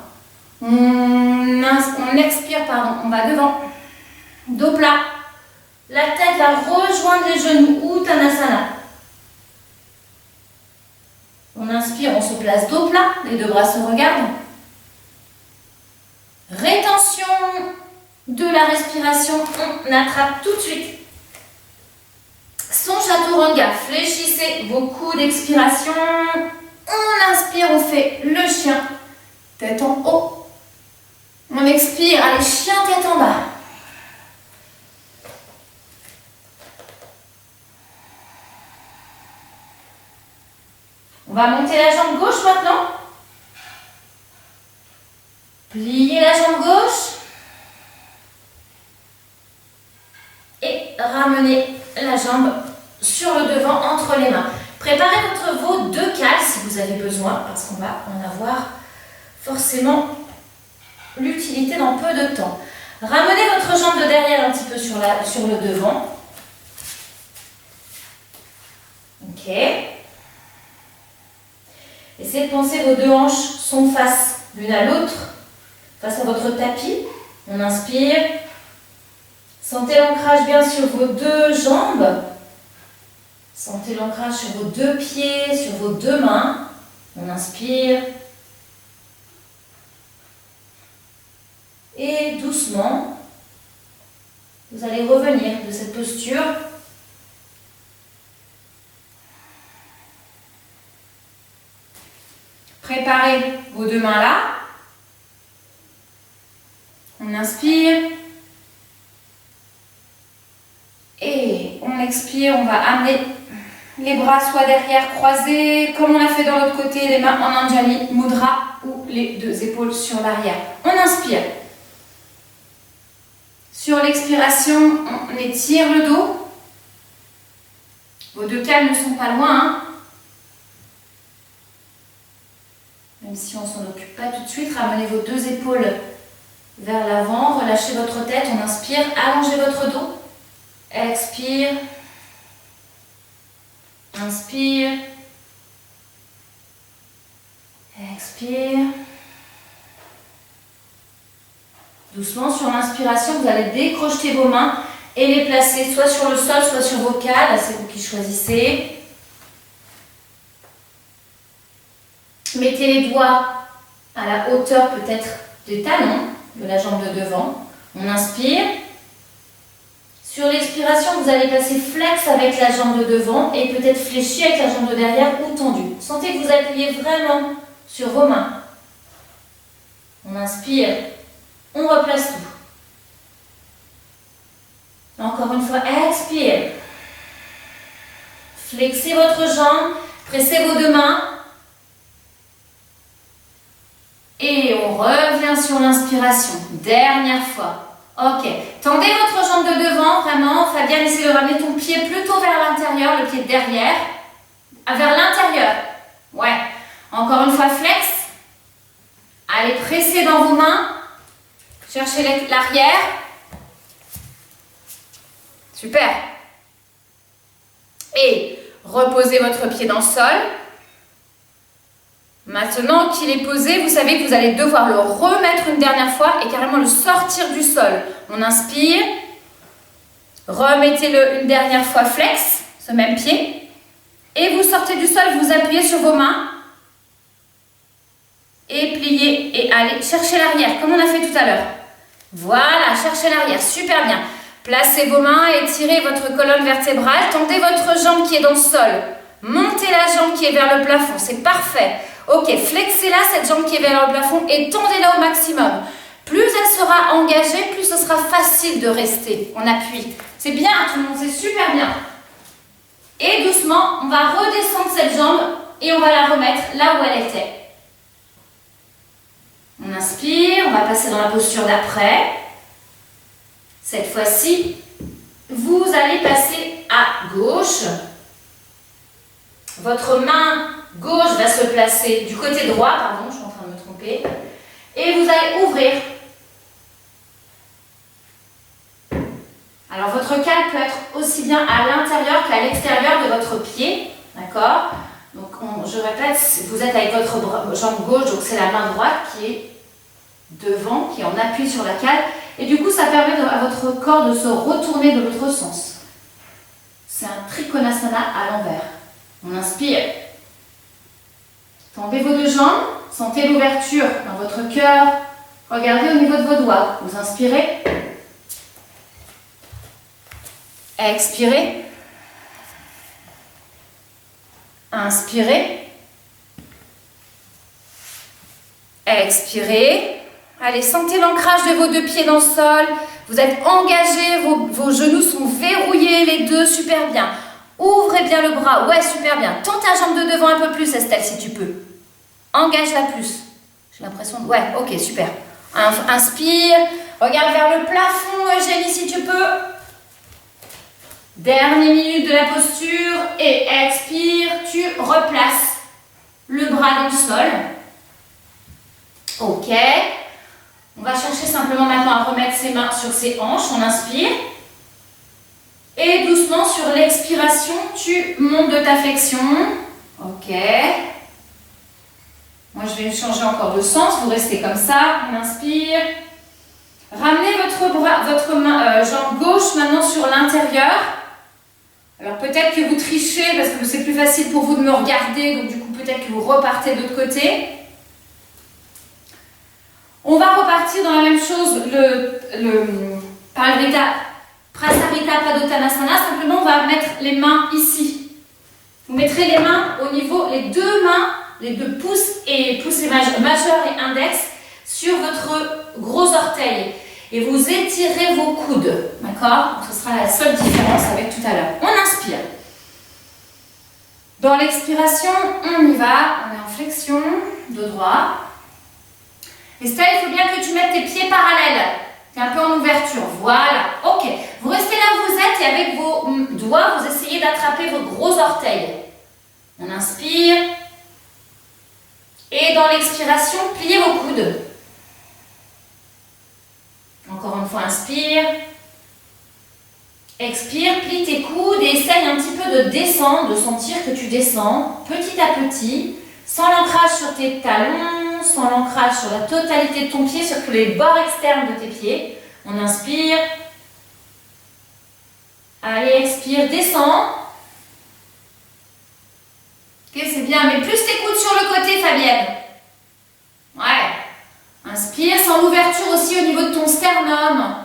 On expire, pardon, on va devant. Dos plat. La tête va rejoindre les genoux. Uttanasana. On inspire, on se place dos plat. Les deux bras se regardent. Rétention de la respiration. On attrape tout de suite. Son chaturanga. Fléchissez vos coudes d'expiration. On inspire, on fait le chien. Tête en haut. On expire, allez, chien tête en bas. On va monter la jambe gauche maintenant. Plier la jambe gauche. Et ramener la jambe sur le devant entre les mains. Préparez vos deux cales si vous avez besoin, parce qu'on va en avoir forcément l'utilité dans peu de temps. Ramenez votre jambe de derrière un petit peu sur le devant. Ok. Essayez de penser vos deux hanches sont face l'une à l'autre, face à votre tapis. On inspire. Sentez l'ancrage bien sur vos deux jambes. Sentez l'ancrage sur vos deux pieds, sur vos deux mains. On inspire. Et doucement, vous allez revenir de cette posture. Préparez vos deux mains là. On inspire. Et on expire, on va amener les bras soit derrière croisés, comme on a fait dans l'autre côté, les mains en Anjali Mudra ou les deux épaules sur l'arrière. On inspire. Sur l'expiration, on étire le dos. Vos deux cales ne sont pas loin, hein. Même si on ne s'en occupe pas tout de suite, ramenez vos deux épaules vers l'avant, relâchez votre tête, on inspire, allongez votre dos. Expire, inspire, expire. Doucement, sur l'inspiration, vous allez décrocher vos mains et les placer soit sur le sol, soit sur vos cales, c'est vous qui choisissez. Mettez les doigts à la hauteur peut-être des talons de la jambe de devant. On inspire. Sur l'expiration, vous allez passer flex avec la jambe de devant et peut-être fléchi avec la jambe de derrière ou tendue. Sentez que vous appuyez vraiment sur vos mains. On inspire, on replace tout. Encore une fois, expire. Flexez votre jambe, pressez vos deux mains. Et on revient sur l'inspiration. Dernière fois. Ok, tendez votre jambe de devant, vraiment. Fabienne, essayez de ramener ton pied plutôt vers l'intérieur, le pied de derrière. Vers l'intérieur. Ouais. Encore une fois, flex. Allez, pressez dans vos mains. Cherchez l'arrière. Super. Et reposez votre pied dans le sol. Maintenant qu'il est posé, vous savez que vous allez devoir le remettre une dernière fois et carrément le sortir du sol. On inspire, remettez-le une dernière fois flex, ce même pied, et vous sortez du sol, vous appuyez sur vos mains, et pliez, et allez chercher l'arrière, comme on a fait tout à l'heure. Voilà, cherchez l'arrière, super bien. Placez vos mains, étirez votre colonne vertébrale, tendez votre jambe qui est dans le sol, montez la jambe qui est vers le plafond, c'est parfait. Ok, flexez-la, cette jambe qui est vers le plafond, et tendez-la au maximum. Plus elle sera engagée, plus ce sera facile de rester. On appuie. C'est bien, tout le monde, c'est super bien. Et doucement, on va redescendre cette jambe et on va la remettre là où elle était. On inspire, on va passer dans la posture d'après. Cette fois-ci, vous allez passer à gauche. Votre main gauche va se placer du côté droit, pardon, je suis en train de me tromper. Et vous allez ouvrir. Alors votre cale peut être aussi bien à l'intérieur qu'à l'extérieur de votre pied, d'accord? Donc je répète, vous êtes avec votre jambe gauche, donc c'est la main droite qui est devant, qui est en appui sur la cale. Et du coup, ça permet à votre corps de se retourner de l'autre sens. C'est un Trikonasana à l'envers. On inspire. Tendez vos deux jambes, sentez l'ouverture dans votre cœur. Regardez au niveau de vos doigts. Vous inspirez. Expirez. Inspirez. Expirez. Allez, sentez l'ancrage de vos deux pieds dans le sol. Vous êtes engagés, vos genoux sont verrouillés, les deux, super bien. Ouvrez bien le bras, ouais, super bien. Tends ta jambe de devant un peu plus, Estelle, si tu peux. Engage-la plus. J'ai l'impression, ouais, ok, super. Inspire, regarde vers le plafond, Eugénie, si tu peux. Dernière minute de la posture et expire, tu replaces le bras dans le sol. Ok. On va chercher simplement maintenant à remettre ses mains sur ses hanches. On inspire. Et doucement, sur l'expiration, tu montes de ta flexion. Ok. Moi, je vais changer encore de sens. Vous restez comme ça. On inspire. Ramenez votre jambe gauche maintenant sur l'intérieur. Alors, peut-être que vous trichez parce que c'est plus facile pour vous de me regarder. Donc, du coup, peut-être que vous repartez de l'autre côté. On va repartir dans la même chose, Prasarita Padottanasana. Simplement, on va mettre les mains ici. Vous mettrez les mains au niveau, les deux mains, les deux pouces et majeur et index sur votre gros orteil. Et vous étirez vos coudes. D'accord? Ce sera la seule différence avec tout à l'heure. On inspire. Dans l'expiration, on y va. On est en flexion, dos droit. Estelle, il faut bien que tu mettes tes pieds parallèles. Tu es un peu en ouverture. Voilà. Ok. Vous restez là où vous êtes et avec vos doigts, vous essayez d'attraper vos gros orteils. On inspire. Et dans l'expiration, pliez vos coudes. Encore une fois, inspire. Expire, plie tes coudes et essaye un petit peu de descendre, de sentir que tu descends petit à petit, sans l'ancrage sur tes talons, sans l'ancrage sur la totalité de ton pied, surtout les bords externes de tes pieds. On inspire. Allez, expire, descends. Ok, c'est bien, mais plus tes coudes sur le côté, Fabienne. Ouais. Inspire, sans l'ouverture aussi au niveau de ton sternum.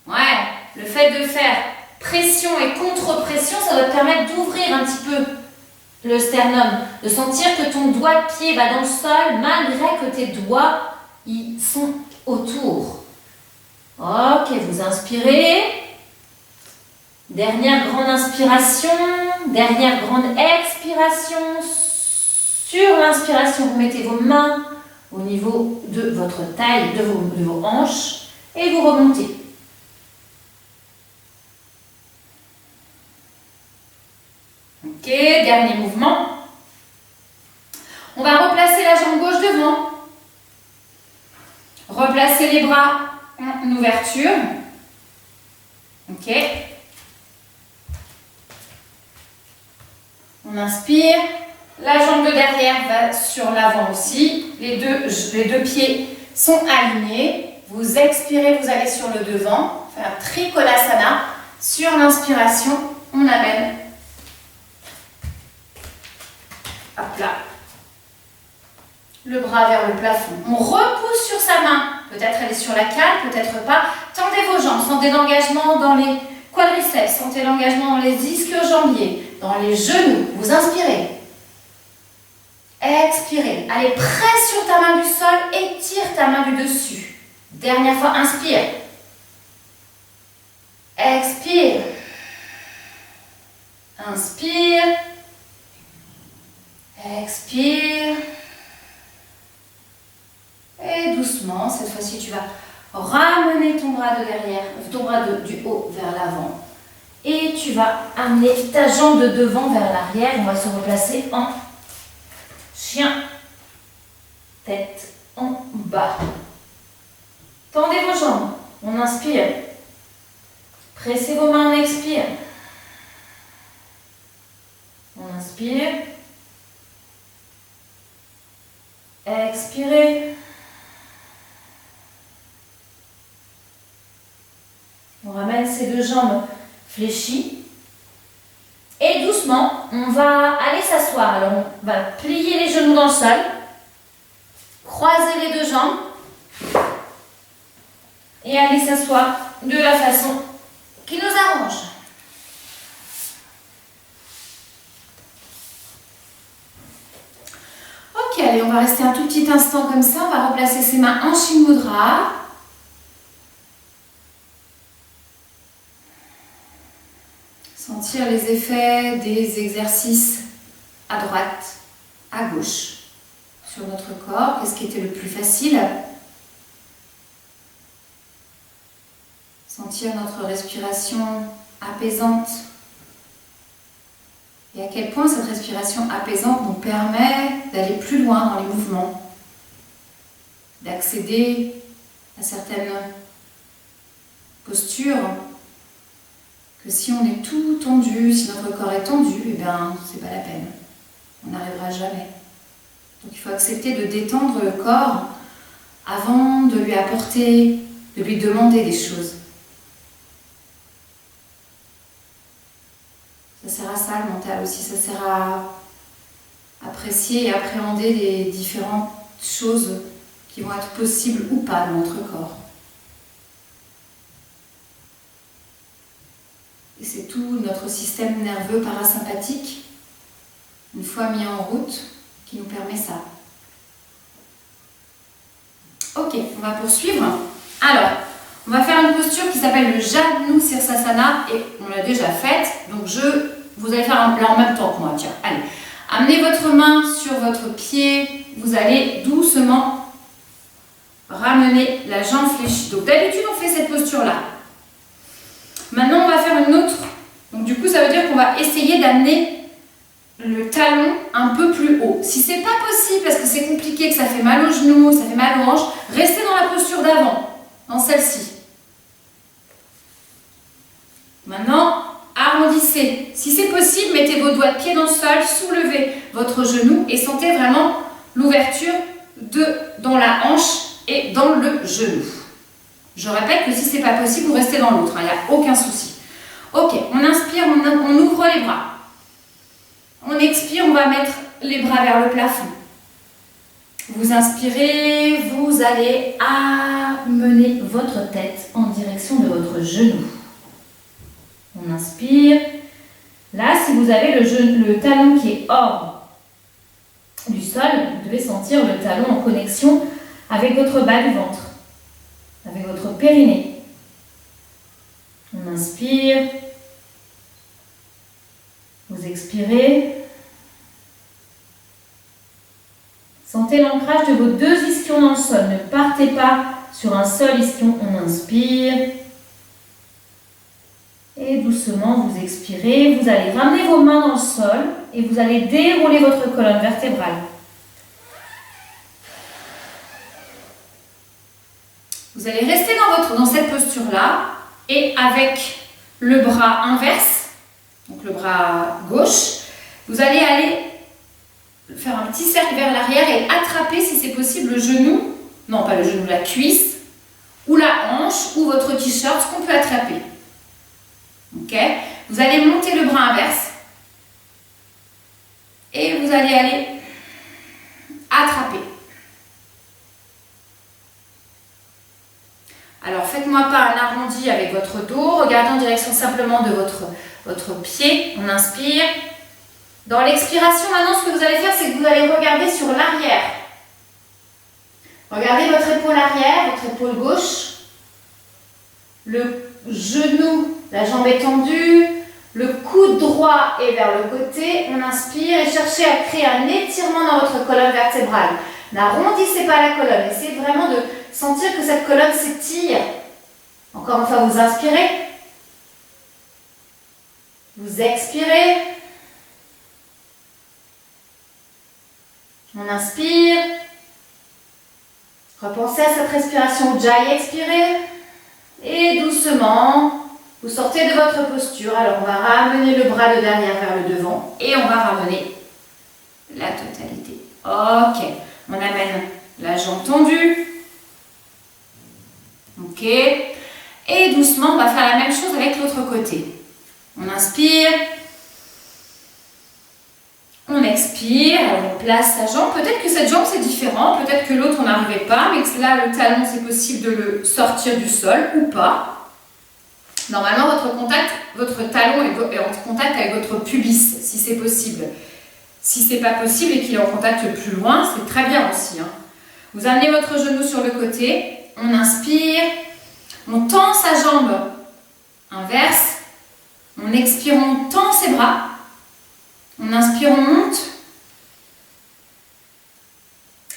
Ouais. Le fait de faire pression et contre-pression, ça va te permettre d'ouvrir un petit peu le sternum, de sentir que ton doigt de pied va dans le sol malgré que tes doigts ils sont autour. Ok, vous inspirez. Dernière grande inspiration, dernière grande expiration. Sur l'inspiration, vous mettez vos mains au niveau de votre taille, de vos hanches et vous remontez. Ok, dernier mouvement. On va replacer la jambe gauche devant. Replacer les bras en ouverture. Ok. On inspire. La jambe de derrière va sur l'avant aussi. Les deux pieds sont alignés. Vous expirez, vous allez sur le devant. Faire Trikonasana. Sur l'inspiration, on amène. Hop là. Le bras vers le plafond. On repousse sur sa main. Peut-être elle est sur la cale, peut-être pas. Tendez vos jambes. Sentez l'engagement dans les quadriceps. Sentez l'engagement dans les ischio-jambiers, dans les genoux. Vous inspirez. Expirez. Allez, presse sur ta main du sol. Étire ta main du dessus. Dernière fois, inspire. Expire. Inspire. Expire. Et doucement, cette fois-ci, tu vas ramener ton bras de derrière, ton bras du haut vers l'avant. Et tu vas amener ta jambe de devant vers l'arrière. On va se replacer en chien. Tête en bas. Tendez vos jambes. On inspire. Pressez vos mains, on expire. On inspire. Expirez. On ramène ces deux jambes fléchies. Et doucement, on va aller s'asseoir. Alors, on va plier les genoux dans le sol. Croiser les deux jambes. Et aller s'asseoir de la façon qui nous arrange. Ok, allez, on va rester un tout petit instant comme ça. On va replacer ses mains en Shin Mudra. Sentir les effets des exercices à droite, à gauche, sur notre corps. Qu'est-ce qui était le plus facile? Sentir notre respiration apaisante. Et à quel point cette respiration apaisante nous permet d'aller plus loin dans les mouvements, d'accéder à certaines postures, que si on est tout tendu, si notre corps est tendu, eh bien, c'est pas la peine. On n'arrivera jamais. Donc il faut accepter de détendre le corps avant de lui apporter, de lui demander des choses. Ça sert à ça le mental aussi, ça sert à apprécier et appréhender les différentes choses qui vont être possibles ou pas dans notre corps. Et c'est tout notre système nerveux parasympathique, une fois mis en route, qui nous permet ça. Ok, on va poursuivre. Alors, on va faire une posture qui s'appelle le Janu Sirsasana et on l'a déjà faite. Donc vous allez faire là en même temps que moi. Tiens, allez. Amenez votre main sur votre pied. Vous allez doucement ramener la jambe fléchie. Donc d'habitude on fait cette posture-là. Maintenant on va faire une autre. Donc du coup ça veut dire qu'on va essayer d'amener le talon un peu plus haut. Si c'est pas possible parce que c'est compliqué, que ça fait mal aux genoux, ça fait mal aux hanches, restez dans la posture d'avant, dans celle-ci. Maintenant, arrondissez. Si c'est possible, mettez vos doigts de pied dans le sol, soulevez votre genou et sentez vraiment l'ouverture dans la hanche et dans le genou. Je répète que si c'est pas possible, vous restez dans l'autre, il n'y a aucun souci. Ok, on inspire, on ouvre les bras. On expire, on va mettre les bras vers le plafond. Vous inspirez, vous allez amener votre tête en direction de votre genou. On inspire. Là, si vous avez le talon qui est hors du sol, vous devez sentir le talon en connexion avec votre bas du ventre, avec votre périnée. On inspire. Vous expirez. Sentez l'ancrage de vos deux ischions dans le sol. Ne partez pas sur un seul ischion. On inspire. Et doucement, vous expirez. Vous allez ramener vos mains dans le sol et vous allez dérouler votre colonne vertébrale. Vous allez rester dans cette posture-là et avec le bras inverse, donc le bras gauche, vous allez aller faire un petit cercle vers l'arrière et attraper, si c'est possible, le genou, non pas le genou, la cuisse, ou la hanche, ou votre t-shirt, ce qu'on peut attraper. Ok? Vous allez monter le bras inverse et vous allez aller attraper. Alors faites-moi pas un arrondi avec votre dos, regardez en direction simplement de votre pied. On inspire. Dans l'expiration, maintenant, ce que vous allez faire, c'est que vous allez regarder sur l'arrière. Regardez votre épaule arrière, votre épaule gauche. Le genou, la jambe est tendue. Le coude droit est vers le côté. On inspire et cherchez à créer un étirement dans votre colonne vertébrale. N'arrondissez pas la colonne. Essayez vraiment de sentir que cette colonne s'étire. Encore une fois, vous inspirez. Vous expirez. On inspire. Repensez à cette respiration Ujjayi, expirez. Et doucement, vous sortez de votre posture. Alors, on va ramener le bras de derrière vers le devant. Et on va ramener la totalité. Ok. On amène la jambe tendue. Ok. Et doucement, on va faire la même chose avec l'autre côté. On inspire. On expire, alors on place la jambe. Peut-être que cette jambe c'est différent, peut-être que l'autre on n'arrivait pas, mais que là le talon c'est possible de le sortir du sol ou pas. Normalement votre talon est en contact avec votre pubis, si c'est possible. Si ce n'est pas possible et qu'il est en contact plus loin, c'est très bien aussi. Hein. Vous amenez votre genou sur le côté, on inspire, on tend sa jambe inverse, on expire, on tend ses bras, on inspire, on monte.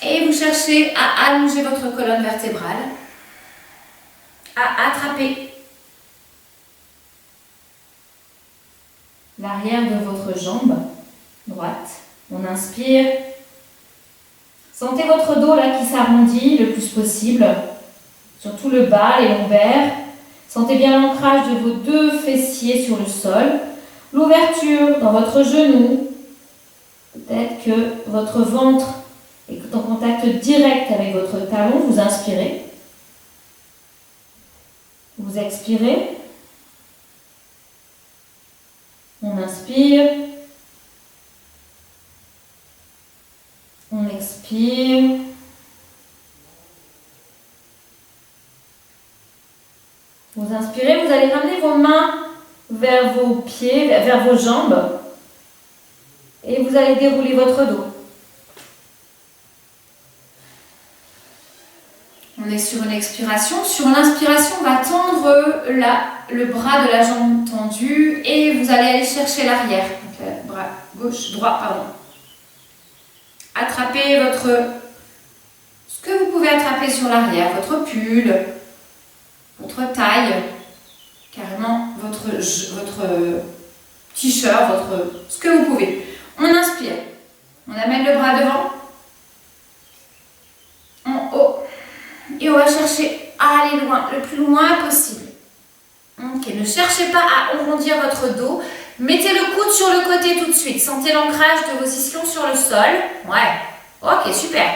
Et vous cherchez à allonger votre colonne vertébrale, à attraper l'arrière de votre jambe droite. On inspire. Sentez votre dos là qui s'arrondit le plus possible, surtout le bas, les lombaires. Sentez bien l'ancrage de vos deux fessiers sur le sol, l'ouverture dans votre genou. Peut-être que votre ventre est en contact direct avec votre talon. Vous inspirez. Vous expirez. On inspire. On expire. Vous inspirez, vous allez ramener vos mains vers vos pieds, vers vos jambes. Et vous allez dérouler votre dos. On est sur une expiration. Sur l'inspiration, on va tendre le bras de la jambe tendue et vous allez aller chercher l'arrière. Donc le bras gauche, droit, pardon. Attrapez ce que vous pouvez attraper sur l'arrière, votre pull, votre taille, carrément votre t-shirt, ce que vous pouvez. On inspire, on amène le bras devant, en haut, et on va chercher à aller loin, le plus loin possible. Ok, ne cherchez pas à arrondir votre dos. Mettez le coude sur le côté tout de suite. Sentez l'ancrage de vos ischions sur le sol. Ouais. Ok, super.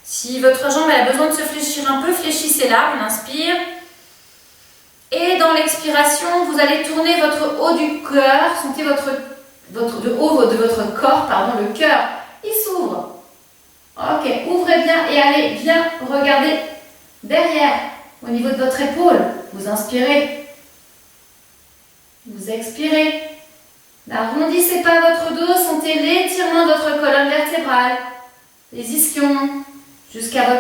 Si votre jambe a besoin de se fléchir un peu, fléchissez-la. On inspire. Et dans l'expiration, vous allez tourner votre haut du cœur. Sentez le haut de votre corps, pardon, le cœur. Il s'ouvre. Ok, ouvrez bien et allez bien regarder derrière, au niveau de votre épaule. Vous inspirez. Vous expirez. N'arrondissez pas votre dos, sentez l'étirement de votre colonne vertébrale, les ischions, jusqu'à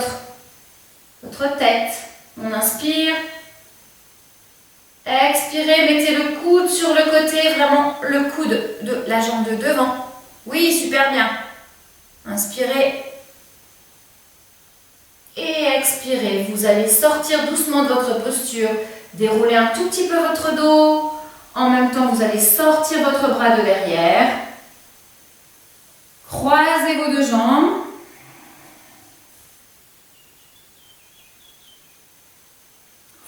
votre tête. On inspire. Expirez, mettez le coude sur le côté, vraiment le coude de la jambe de devant. Oui, super bien. Inspirez. Et expirez. Vous allez sortir doucement de votre posture, dérouler un tout petit peu votre dos. En même temps, vous allez sortir votre bras de derrière. Croisez vos deux jambes.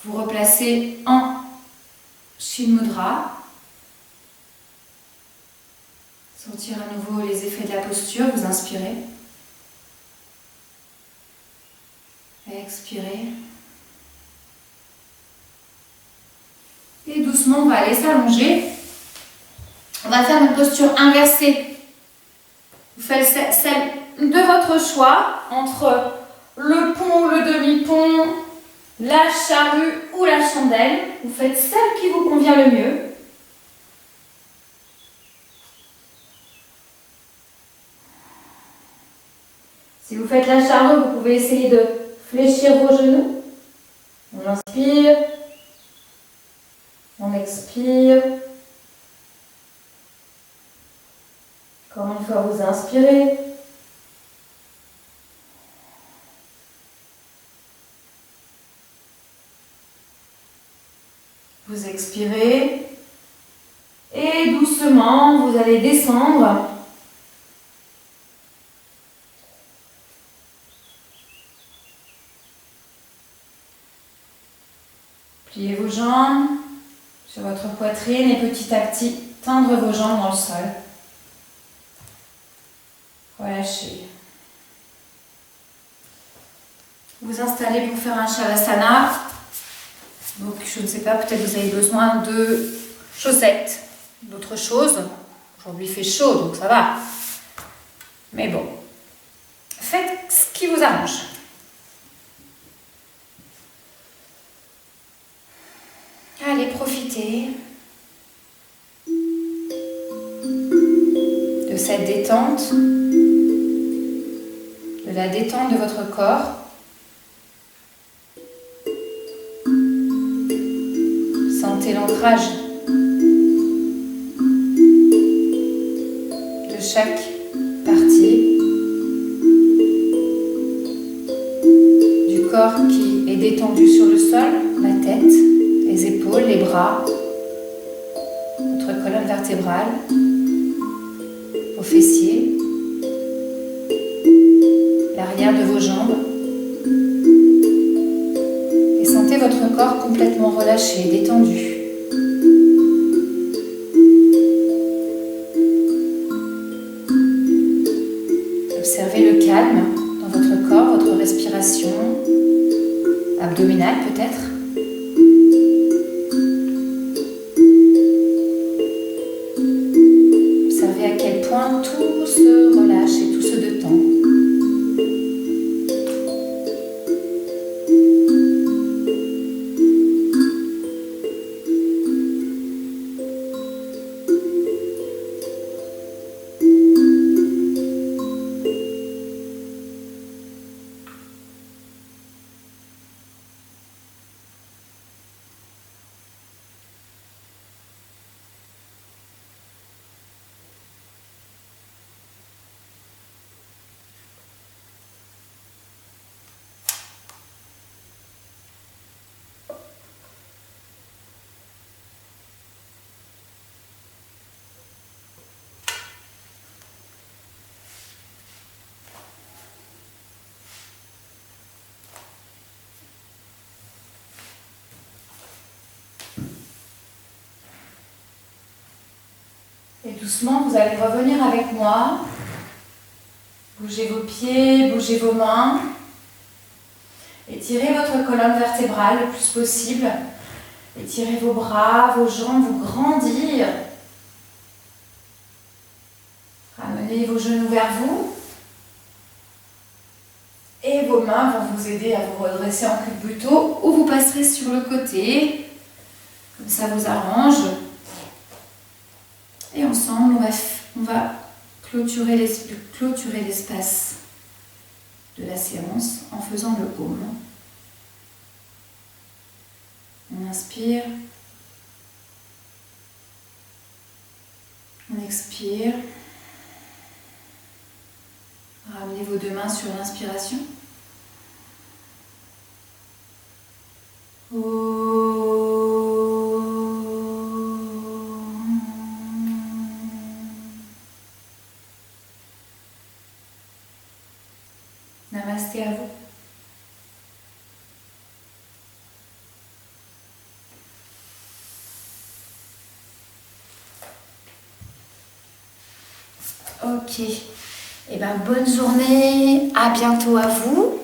Vous replacez en Shin Mudra. Sentir à nouveau les effets de la posture. Vous inspirez. Expirez. Et doucement, on va aller s'allonger. On va faire une posture inversée. Vous faites celle de votre choix, entre le pont, le demi-pont, la charrue ou la chandelle. Vous faites celle qui vous convient le mieux. Si vous faites la charrue, vous pouvez essayer de fléchir vos genoux. On inspire. On expire. Encore une fois, vous inspirez. Vous expirez. Et doucement, vous allez descendre. Pliez vos jambes sur votre poitrine et petit à petit, tendre vos jambes dans le sol. Relâchez. Vous installez pour faire un Shavasana. Donc, je ne sais pas, peut-être vous avez besoin de chaussettes, d'autres choses. Aujourd'hui, il fait chaud, donc ça va. Mais bon, faites ce qui vous arrange. Allez, profitez de cette détente, de la détente de votre corps. Sentez l'ancrage de chaque partie du corps qui est détendu sur le sol, la tête, les épaules, les bras, votre colonne vertébrale, vos fessiers, l'arrière de vos jambes. Et sentez votre corps complètement relâché, détendu. Observez le calme dans votre corps, votre respiration abdominale peut-être. Observez à quel point tout se relâche et tout se détend. Et doucement, vous allez revenir avec moi. Bougez vos pieds, bougez vos mains. Étirez votre colonne vertébrale le plus possible. Étirez vos bras, vos jambes, vous grandir. Ramenez vos genoux vers vous. Et vos mains vont vous aider à vous redresser en cul-de-buteau ou vous passerez sur le côté. Comme ça vous arrange. Et ensemble, on va clôturer l'espace de la séance en faisant le home. On inspire. On expire. Ramenez vos deux mains sur l'inspiration. Namasté à vous. Ok. Eh ben, bonne journée. À bientôt à vous.